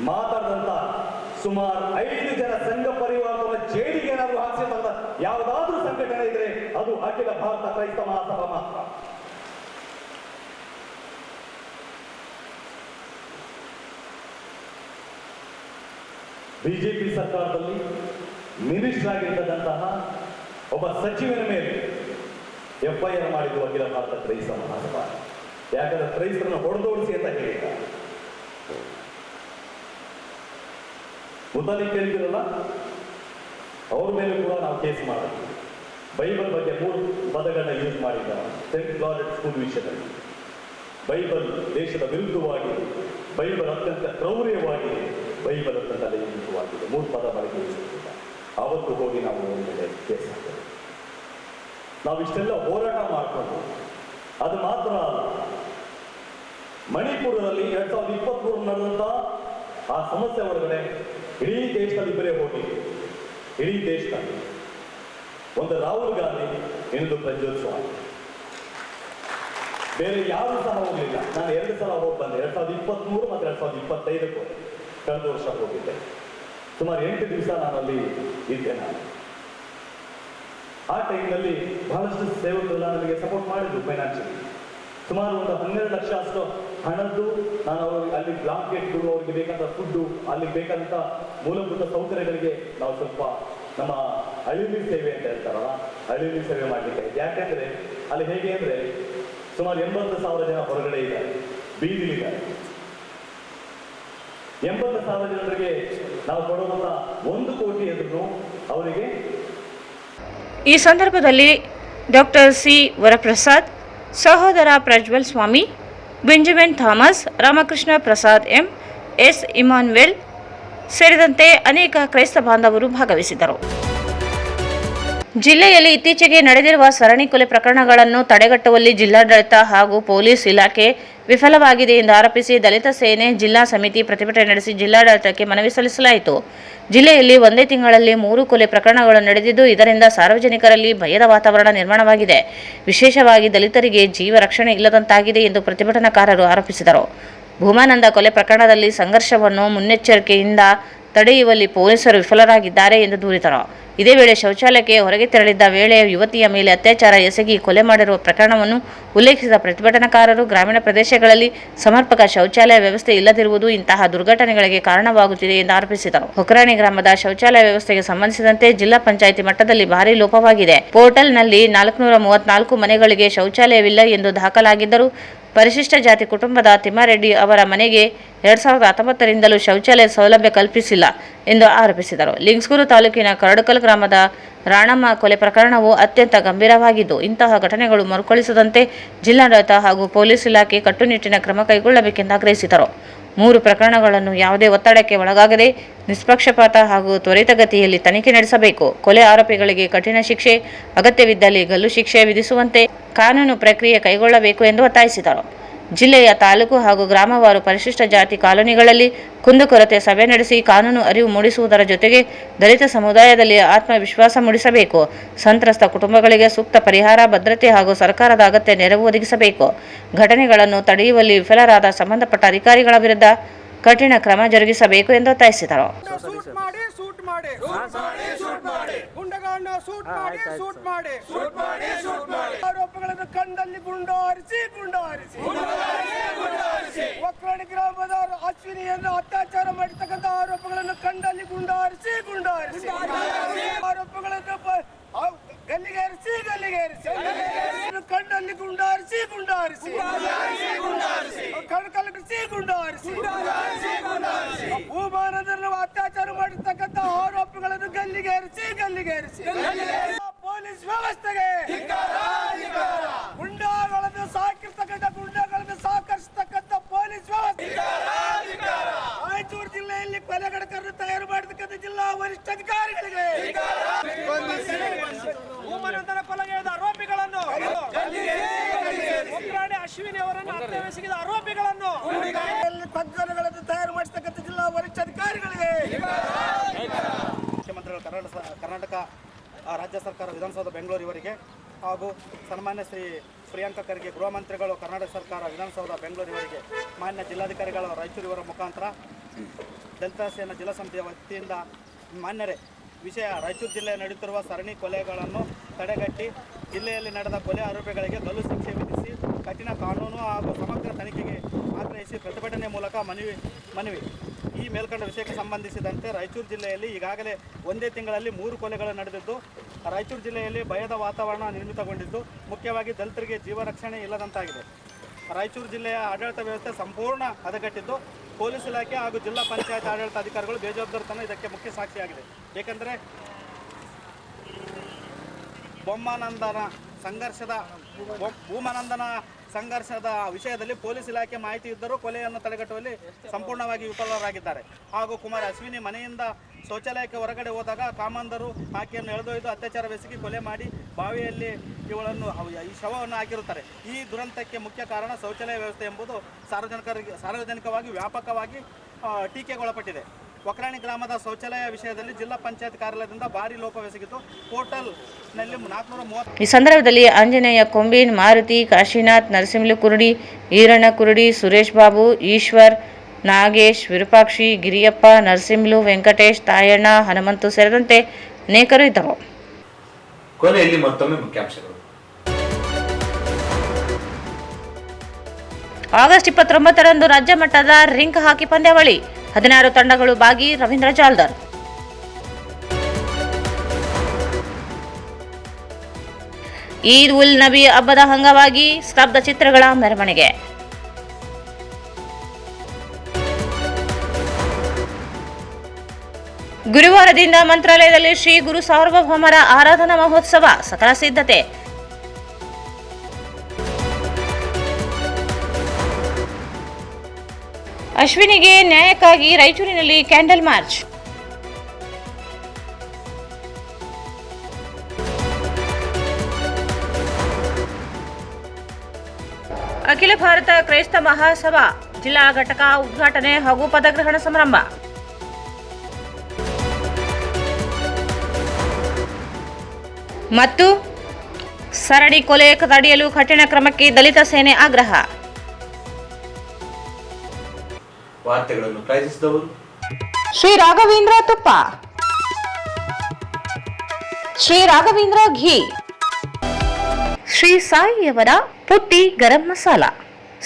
ಮಾತಾಡಿದಂತ ಸುಮಾರು 5 ಜನ ಸಂಘ ಪರಿವಾರವನ್ನು ಜೈಲಿಗೆ ಏನಾದರೂ ಹಾಕಿಸಿದಂತ ಯಾವುದಾದ್ರೂ ಸಂಘಟನೆ ಇದ್ರೆ ಅದು ಅಖಿಲ ಭಾರತ ಕ್ರೈಸ್ತ ಮಹಾಸಭಾ ಮಾತ್ರ. ಬಿಜೆಪಿ ಸರ್ಕಾರದಲ್ಲಿ ಮಿನಿಸ್ಟರ್ ಆಗಿರ್ತಕ್ಕಂತಹ ಒಬ್ಬ ಸಚಿವನ ಮೇಲೆ FIR ಮಾಡಿದ್ದು ಅಖಿಲ ಭಾರತ ಕ್ರೈಸ್ತ ಮಹಾಸಭಾ. ಯಾಕಂದ್ರೆ ಕ್ರೈಸ್ತರನ್ನು ಹೊಡೆದೋಡಿಸಿ ಅಂತ ಹೇಳಿದ್ದಾರೆ. ಮುತಾಲಿ ಕೇಳಿದಿರಲ್ಲ, ಅವ್ರ ಮೇಲೆ ಕೂಡ ನಾವು ಕೇಸ್ ಮಾಡಿದ್ವಿ. ಬೈಬಲ್ ಬಗ್ಗೆ 3 ಪದಗಳನ್ನ ಯೂಸ್ ಮಾಡಿದ್ದಾರೆ ಸೆಂಟ್ ಕ್ಲಾರೆಟ್ ಸ್ಕೂಲ್ ವಿಷಯದಲ್ಲಿ. ಬೈಬಲ್ ದೇಶದ ವಿರುದ್ಧವಾಗಿದೆ, ಬೈಬಲ್ ಅತ್ಯಂತ ಕ್ರೌರ್ಯವಾಗಿದೆ, ಬೈಬಲ್ ಅತ್ಯಂತ ದೈವಿಕವಾಗಿದೆ, 3 ಪದ ಬಳಕೆ ಯೂಸಿದ್ದಾರೆ. ಆವತ್ತು ಹೋಗಿ ನಾವು ಅವ್ರ ಮೇಲೆ ಕೇಸ್ ಹಾಕಿದ್ದೇವೆ. ನಾವು ಇಷ್ಟೆಲ್ಲ ಹೋರಾಟ ಮಾಡಿಕೊಂಡು ಅದು ಮಾತ್ರ ಅಲ್ಲ, ಮಣಿಪುರದಲ್ಲಿ 2023 ನಡೆದಂತ ಆ ಸಮಸ್ಯೆ ಒಳಗಡೆ ಇಡೀ ದೇಶದಲ್ಲಿ ಬರೇ ಹೋಗಿ, ಇಡೀ ದೇಶದಲ್ಲಿ ಒಂದು ರಾಹುಲ್ ಗಾಂಧಿ ಇನ್ನೊಂದು ಪ್ರಜ್ವೋತ್ಸವ, ಬೇರೆ ಯಾರು ಸಹ ಹೋಗಲಿಲ್ಲ. ನಾನು 2 ಸಲ ಹೋಗಿ ಬಂದೆ, 2023 ಮತ್ತು 2025 ಕಳೆದ ವರ್ಷ ಹೋಗಿದ್ದೆ. ಸುಮಾರು 8 ದಿವಸ ನಾನು ಅಲ್ಲಿ ಇದ್ದೆ. ನಾನು ಆ ಟೈಮ್ನಲ್ಲಿ ಬಹಳಷ್ಟು ಸೇವಕರೆಲ್ಲ ನನಗೆ ಸಪೋರ್ಟ್ ಮಾಡಿದ್ರು ಫೈನಾನ್ಷಿಯಲಿ. ಸುಮಾರು ಒಂದು 12 ಲಕ್ಷ ಅಷ್ಟು ಹಣದ್ದು ನಾನು ಅಲ್ಲಿ ಬ್ಲಾಂಕೆಟ್ಗಳು, ಅವ್ರಿಗೆ ಬೇಕಾದ ಫುಡ್ಡು, ಅಲ್ಲಿ ಬೇಕಾದಂಥ ಮೂಲಭೂತ ಸೌಕರ್ಯಗಳಿಗೆ ನಾವು ಸ್ವಲ್ಪ ನಮ್ಮ ಅಳಿಲಿ ಸೇವೆ ಅಂತ ಹೇಳ್ತಾರಲ್ಲ, ಅಳಿಲಿ ಸೇವೆ ಮಾಡಲಿಕ್ಕೆ. ಯಾಕೆಂದ್ರೆ ಅಲ್ಲಿ ಹೇಗೆ ಅಂದರೆ ಸುಮಾರು 80,000 ಜನ ಹೊರಗಡೆ ಇದ್ದಾರೆ, ಬೀದಿಲಿದ್ದಾರೆ. 80,000 ಜನರಿಗೆ ನಾವು ಕೊಡುವಂಥ 1 ಕೋಟಿ ಎದುರು ಅವರಿಗೆ. ಈ ಸಂದರ್ಭದಲ್ಲಿ ಡಾಕ್ಟರ್ ಸಿ ವರಪ್ರಸಾದ್, ಸಹೋದರ Prajwal Swami, Benjamin Thomas, Ramakrishna Prasad M, S Emmanuel ಸೇರಿದಂತೆ ಅನೇಕ ಕ್ರೈಸ್ತ ಬಾಂಧವರು ಭಾಗವಹಿಸಿದ್ದರು. ಜಿಲ್ಲೆಯಲ್ಲಿ ಇತ್ತೀಚೆಗೆ ನಡೆದಿರುವ ಸರಣಿ ಕೊಲೆ ಪ್ರಕರಣಗಳನ್ನು ತಡೆಗಟ್ಟುವಲ್ಲಿ ಜಿಲ್ಲಾಡಳಿತ ಹಾಗೂ ಪೊಲೀಸ್ ಇಲಾಖೆ ವಿಫಲವಾಗಿದೆ ಎಂದು ಆರೋಪಿಸಿ ದಲಿತ ಸೇನೆ ಜಿಲ್ಲಾ ಸಮಿತಿ ಪ್ರತಿಭಟನೆ ನಡೆಸಿ ಜಿಲ್ಲಾಡಳಿತಕ್ಕೆ ಮನವಿ ಸಲ್ಲಿಸಲಾಯಿತು. ಜಿಲ್ಲೆಯಲ್ಲಿ ಒಂದೇ ತಿಂಗಳಲ್ಲಿ 3 ಕೊಲೆ ಪ್ರಕರಣಗಳು ನಡೆದಿದ್ದು, ಇದರಿಂದ ಸಾರ್ವಜನಿಕರಲ್ಲಿ ಭಯದ ವಾತಾವರಣ ನಿರ್ಮಾಣವಾಗಿದೆ. ವಿಶೇಷವಾಗಿ ದಲಿತರಿಗೆ ಜೀವ ರಕ್ಷಣೆ ಇಲ್ಲದಂತಾಗಿದೆ ಎಂದು ಪ್ರತಿಭಟನಾಕಾರರು ಆರೋಪಿಸಿದರು. ಭೂಮಾನಂದ ಕೊಲೆ ಪ್ರಕರಣದಲ್ಲಿ ಸಂಘರ್ಷವನ್ನು ಮುನ್ನೆಚ್ಚರಿಕೆಯಿಂದ ತಡೆಯುವಲ್ಲಿ ಪೊಲೀಸರು ವಿಫಲರಾಗಿದ್ದಾರೆ ಎಂದು ದೂರಿದರು. ಇದೇ ವೇಳೆ ಶೌಚಾಲಯಕ್ಕೆ ಹೊರಗೆ ತೆರಳಿದ್ದ ವೇಳೆ ಯುವತಿಯ ಮೇಲೆ ಅತ್ಯಾಚಾರ ಎಸಗಿ ಕೊಲೆ ಮಾಡಿರುವ ಪ್ರಕರಣವನ್ನು ಉಲ್ಲೇಖಿಸಿದ ಪ್ರತಿಭಟನಾಕಾರರು ಗ್ರಾಮೀಣ ಪ್ರದೇಶಗಳಲ್ಲಿ ಸಮರ್ಪಕ ಶೌಚಾಲಯ ವ್ಯವಸ್ಥೆ ಇಲ್ಲದಿರುವುದು ಇಂತಹ ದುರ್ಘಟನೆಗಳಿಗೆ ಕಾರಣವಾಗುತ್ತಿದೆ ಎಂದು ಆರೋಪಿಸಿದರು. ಹೊಕರಾಣಿ ಗ್ರಾಮದ ಶೌಚಾಲಯ ವ್ಯವಸ್ಥೆಗೆ ಸಂಬಂಧಿಸಿದಂತೆ ಜಿಲ್ಲಾ ಪಂಚಾಯಿತಿ ಮಟ್ಟದಲ್ಲಿ ಭಾರಿ ಲೋಪವಾಗಿದೆ. ಪೋರ್ಟಲ್ನಲ್ಲಿ 434 ಮನೆಗಳಿಗೆ ಶೌಚಾಲಯವಿಲ್ಲ ಎಂದು ದಾಖಲಾಗಿದ್ದರೂ ಪರಿಶಿಷ್ಟ ಜಾತಿ ಕುಟುಂಬದ ತಿಮ್ಮಾರೆಡ್ಡಿ ಅವರ ಮನೆಗೆ 2019ರಿಂದಲೂ ಶೌಚಾಲಯ ಸೌಲಭ್ಯ ಕಲ್ಪಿಸಿಲ್ಲ ಎಂದು ಆರೋಪಿಸಿದರು. ಲಿಂಗಸ್ಗೂರು ತಾಲೂಕಿನ ಕರಡುಕಲ್ ಗ್ರಾಮದ ರಾಣಮ್ಮ ಕೊಲೆ ಪ್ರಕರಣವು ಅತ್ಯಂತ ಗಂಭೀರವಾಗಿದ್ದು, ಇಂತಹ ಘಟನೆಗಳು ಮರುಕಳಿಸದಂತೆ ಜಿಲ್ಲಾಡಳಿತ ಹಾಗೂ ಪೊಲೀಸ್ ಇಲಾಖೆ ಕಟ್ಟುನಿಟ್ಟಿನ ಕ್ರಮ ಕೈಗೊಳ್ಳಬೇಕೆಂದು ಆಗ್ರಹಿಸಿದರು. 3 ಪ್ರಕರಣಗಳನ್ನು ಯಾವುದೇ ಒತ್ತಡಕ್ಕೆ ಒಳಗಾಗದೆ ನಿಷ್ಪಕ್ಷಪಾತ ಹಾಗೂ ತ್ವರಿತಗತಿಯಲ್ಲಿ ತನಿಖೆ ನಡೆಸಬೇಕು. ಕೊಲೆ ಆರೋಪಿಗಳಿಗೆ ಕಠಿಣ ಶಿಕ್ಷೆ, ಅಗತ್ಯವಿದ್ದಲ್ಲಿ ಗಲ್ಲು ಶಿಕ್ಷೆ ವಿಧಿಸುವಂತೆ ಕಾನೂನು ಪ್ರಕ್ರಿಯೆ ಕೈಗೊಳ್ಳಬೇಕು ಎಂದು ಒತ್ತಾಯಿಸಿದರು. ಜಿಲ್ಲೆಯ ತಾಲೂಕು ಹಾಗೂ ಗ್ರಾಮವಾರು ಪರಿಶಿಷ್ಟ ಜಾತಿ ಕಾಲೋನಿಗಳಲ್ಲಿ ಕುಂದುಕೊರತೆ ಸಭೆ ನಡೆಸಿ ಕಾನೂನು ಅರಿವು ಮೂಡಿಸುವುದರ ಜೊತೆಗೆ ದಲಿತ ಸಮುದಾಯದಲ್ಲಿ ಆತ್ಮವಿಶ್ವಾಸ ಮೂಡಿಸಬೇಕು. ಸಂತ್ರಸ್ತ ಕುಟುಂಬಗಳಿಗೆ ಸೂಕ್ತ ಪರಿಹಾರ, ಭದ್ರತೆ ಹಾಗೂ ಸರ್ಕಾರದ ಅಗತ್ಯ ನೆರವು ಒದಗಿಸಬೇಕು. ಘಟನೆಗಳನ್ನು ತಡೆಯುವಲ್ಲಿ ವಿಫಲರಾದ ಸಂಬಂಧಪಟ್ಟ ಅಧಿಕಾರಿಗಳ ವಿರುದ್ಧ ಕಠಿಣ ಕ್ರಮ ಜರುಗಿಸಬೇಕು ಎಂದು ಒತ್ತಾಯಿಸಿದರು. ಆರೋಪಗಳನ್ನು ಕಂಡಲ್ಲಿ ಗುಂಡಾರಿಸಿ ಒಕ್ಕರಣಿ ಗ್ರಾಮದ ಅಶ್ವಿನಿಯನ್ನು ಅತ್ಯಾಚಾರ ಮಾಡಿರ್ತಕ್ಕಂಥ ಆರೋಪಗಳನ್ನು ಕಂಡಲ್ಲಿ ಗುಂಡಾರಿಸಿ ಆರೋಪಗಳನ್ನು ಗಲ್ಲಿಗೇರಿಸಿ ಕಂಡಲ್ಲಿ ಗುಂಡಾರಿಸಿ ಭೂಮಾನದಲ್ಲಿ ಅತ್ಯಾಚಾರ ಮಾಡಿರ್ತಕ್ಕಂಥ ಆರೋಪಗಳನ್ನು ಗಲ್ಲಿಗೇರಿಸಿ ಪೊಲೀಸ್ ವ್ಯವಸ್ಥೆಗೆ ಗುಂಡಾಗಳನ್ನು ಸಾಕರಿಸತಕ್ಕಂಥ ಪೊಲೀಸ್ ವ್ಯವಸ್ಥೆ ರಾಯಚೂರು ಜಿಲ್ಲೆಯಲ್ಲಿ ಕೊಲೆಗಡಕರನ್ನು ತಯಾರು ಮಾಡತಕ್ಕಂಥ ಜಿಲ್ಲಾ ವರಿಷ್ಠಾಧಿಕಾರಿಗಳಿಗೆ ಭೂಮಾನಂದನ ಕೊಲೆಗೈದ ಆರೋಪಿಗಳನ್ನು ಅಶ್ವಿನಿ ಅವರನ್ನು ಹತ್ಯೆವೆಸಗಿದ ಆರೋಪಿಗಳನ್ನು ಪಂಚಗಳನ್ನು ತಯಾರು ಮಾಡಿಸತಕ್ಕಂಥ ಜಿಲ್ಲಾ ವರಿಷ್ಠಾಧಿಕಾರಿಗಳಿಗೆ ಮುಖ್ಯಮಂತ್ರಿಗಳು ಕರ್ನಾಟಕ ರಾಜ್ಯ ಸರ್ಕಾರ ವಿಧಾನಸೌಧ ಬೆಂಗಳೂರು ಇವರಿಗೆ ಹಾಗೂ ಸನ್ಮಾನ್ಯ ಶ್ರೀ ಪ್ರಿಯಾಂಕ ಖರ್ಗೆ ಗೃಹ ಮಂತ್ರಿಗಳು ಕರ್ನಾಟಕ ಸರ್ಕಾರ ವಿಧಾನಸೌಧ ಬೆಂಗಳೂರು ಇವರಿಗೆ ಮಾನ್ಯ ಜಿಲ್ಲಾಧಿಕಾರಿಗಳು ರಾಯಚೂರು ಇವರ ಮುಖಾಂತರ ದಲಿತ ಸೇನಾ ಜಿಲ್ಲಾ ಸಮಿತಿಯ ವತಿಯಿಂದ ಮಾನ್ಯರೇ, ವಿಷಯ ರಾಯಚೂರು ಜಿಲ್ಲೆಯಲ್ಲಿ ನಡೆಯುತ್ತಿರುವ ಸರಣಿ ಕೊಲೆಗಳನ್ನು ತಡೆಗಟ್ಟಿ ಜಿಲ್ಲೆಯಲ್ಲಿ ನಡೆದ ಕೊಲೆ ಆರೋಪಿಗಳಿಗೆ ಗಲ್ಲು ಶಿಕ್ಷೆ ವಿಧಿಸಿ ಕಠಿಣ ಕಾನೂನು ಹಾಗೂ ಸಮಗ್ರ ತನಿಖೆಗೆ ಆಗ್ರಹಿಸಿ ಪ್ರತಿಭಟನೆ ಮೂಲಕ ಮನವಿ. ಈ ಮೇಲ್ಕಂಡ ವಿಷಯಕ್ಕೆ ಸಂಬಂಧಿಸಿದಂತೆ ರಾಯಚೂರು ಜಿಲ್ಲೆಯಲ್ಲಿ ಈಗಾಗಲೇ ಒಂದೇ ತಿಂಗಳಲ್ಲಿ 3 ಕೊಲೆಗಳು ನಡೆದಿದ್ದು, ರಾಯಚೂರು ಜಿಲ್ಲೆಯಲ್ಲಿ ಭಯದ ವಾತಾವರಣ ನಿರ್ಮಿತಗೊಂಡಿದ್ದು, ಮುಖ್ಯವಾಗಿ ದಲಿತರಿಗೆ ಜೀವ ರಕ್ಷಣೆ ಇಲ್ಲದಂತಾಗಿದೆ. ರಾಯಚೂರು ಜಿಲ್ಲೆಯ ಆಡಳಿತ ವ್ಯವಸ್ಥೆ ಸಂಪೂರ್ಣ ಹದಗೆಟ್ಟಿದ್ದು, ಪೊಲೀಸ್ ಇಲಾಖೆ ಹಾಗೂ ಜಿಲ್ಲಾ ಪಂಚಾಯತ್ ಆಡಳಿತ ಅಧಿಕಾರಿಗಳು ಬೇಜವಾಬ್ದಾರಿತನ ಇದಕ್ಕೆ ಮುಖ್ಯ ಸಾಕ್ಷಿಯಾಗಿದೆ. ಏಕೆಂದರೆ ಭೂಮಾನಂದನ ಸಂಘರ್ಷದ ವಿಷಯದಲ್ಲಿ ಪೊಲೀಸ್ ಇಲಾಖೆ ಮಾಹಿತಿ ಇದ್ದರೂ ಕೊಲೆಯನ್ನು ತಡೆಗಟ್ಟುವಲ್ಲಿ ಸಂಪೂರ್ಣವಾಗಿ ವಿಫಲರಾಗಿದ್ದಾರೆ. ಹಾಗೂ ಕುಮಾರ್ ಅಶ್ವಿನಿ ಮನೆಯಿಂದ ಶೌಚಾಲಯಕ್ಕೆ ಹೊರಗಡೆ ಹೋದಾಗ ಕಾಮಂದರು ಆಕೆಯನ್ನು ಎಳೆದೊಯ್ದು ಅತ್ಯಾಚಾರವೆಸಗಿ ಕೊಲೆ ಮಾಡಿ ಬಾವಿಯಲ್ಲಿ ಈ ಶವವನ್ನು ಹಾಕಿರುತ್ತಾರೆ. ಈ ದುರಂತಕ್ಕೆ ಮುಖ್ಯ ಕಾರಣ ಶೌಚಾಲಯ ವ್ಯವಸ್ಥೆ ಎಂಬುದು ಸಾರ್ವಜನಿಕವಾಗಿ ವ್ಯಾಪಕವಾಗಿ ಟೀಕೆಗೊಳಪಟ್ಟಿದೆ. ಒಕರಾಣಿ ಗ್ರಾಮದ ಶೌಚಾಲಯ ವಿಷಯದಲ್ಲಿ ಜಿಲ್ಲಾ ಪಂಚಾಯತ್ ಕಾರ್ಯಾಲಯದಿಂದ ಭಾರಿ ಲೋಪವೆಸಗಿದ್ದು, ಪೋರ್ಟಲ್ನಲ್ಲಿ 430. ಈ ಸಂದರ್ಭದಲ್ಲಿ ಆಂಜನೇಯ ಕೊಂಬಿನ್, ಮಾರುತಿ, ಕಾಶಿನಾಥ್, ನರಸಿಂಹಲು ಕುರುಡಿ, ಈರಣ್ಣ ಕುರುಡಿ, ಸುರೇಶ್ ಬಾಬು, ಈಶ್ವರ್, ನಾಗೇಶ್, ವಿರೂಪಾಕ್ಷಿ, ಗಿರಿಯಪ್ಪ, ನರಸಿಂಹಲು, ವೆಂಕಟೇಶ್, ತಾಯಣ್ಣ, ಹನುಮಂತು ಸೇರಿದಂತೆ ಅನೇಕರು ಇದ್ದರು. ಕೊನೆಯಲ್ಲಿ ಮತ್ತೊಮ್ಮೆ ಮುಖ್ಯಾಂಶಗಳು. ಆಗಸ್ಟ್ 29ರಂದು ರಾಜ್ಯ ಮಟ್ಟದ ರಿಂಕ್ ಹಾಕಿ ಪಂದ್ಯಾವಳಿ, 16 ತಂಡಗಳು ಭಾಗಿ. ರವೀಂದ್ರ ಜಾಲ್ದರ್. ಈದ್ ಉಲ್ ನಬಿ ಹಬ್ಬದ ಅಂಗವಾಗಿ ಸ್ತಬ್ಧ ಚಿತ್ರಗಳ ಮೆರವಣಿಗೆ. ಗುರುವಾರದಿಂದ ಮಂತ್ರಾಲಯದಲ್ಲಿ ಶ್ರೀ ಗುರು ಸಾರ್ವಭೌಮರ ಆರಾಧನಾ ಮಹೋತ್ಸವ, ಸಕಲ ಸಿದ್ಧತೆ. ಅಶ್ವಿನಿಗೆ ನ್ಯಾಯಕ್ಕಾಗಿ ರಾಯಚೂರಿನಲ್ಲಿ ಕ್ಯಾಂಡಲ್ ಮಾರ್ಚ್. ಅಖಿಲ ಭಾರತ ಕ್ರೈಸ್ತ ಮಹಾಸಭಾ ಜಿಲ್ಲಾ ಘಟಕ ಉದ್ಘಾಟನೆ ಹಾಗೂ ಪದಗ್ರಹಣ ಸಮಾರಂಭ. ಮತ್ತು ಸರಣಿ ಕೊಲೆ ತಡೆಯಲು ಕಠಿಣ ಕ್ರಮಕ್ಕೆ ದಲಿತ ಸೇನೆ ಆಗ್ರಹ. ವಾರ್ತೆಗಳನ್ನು ಪ್ರಾಯೋಜಿಸಿದವರು ಶ್ರೀ ರಾಘವೇಂದ್ರ ತುಪ್ಪ, ಶ್ರೀ ರಾಘವೇಂದ್ರ ಘೀ, ಶ್ರೀ ಸಾಯಿಯವರ Putti garam masala.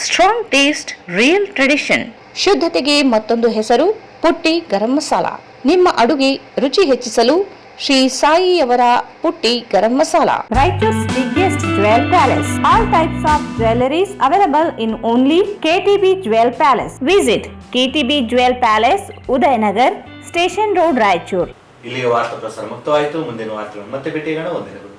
Strong taste, real tradition. ಶುದ್ಧತೆಗೆ ಮತ್ತೊಂದು ಹೆಸರು ಪುಟ್ಟಿ ಗರಂ ಮಸಾಲ. ನಿಮ್ಮ ಅಡುಗೆ ರುಚಿ ಹೆಚ್ಚಿಸಲು ಶ್ರೀ ಸಾಯಿಯವರ Putti garam masala. Raiturs biggest jewel palace. All types of jewelries available in only KTB Jewel Palace. Visit KTB Jewel Palace, Udayanagar, Station Road, Raichur. ಇಲ್ಲಿಗೆ ವಾರ್ತಾ ಪ್ರಸಾರ ಮುಕ್ತವಾಯಿತು. ಮುಂದಿನ ವಾರ್ತೆಗಳನ್ನು ಮತ್ತೆ ಭೇಟಿಯಾಗೋಣ. ವಂದನೆಗಳು.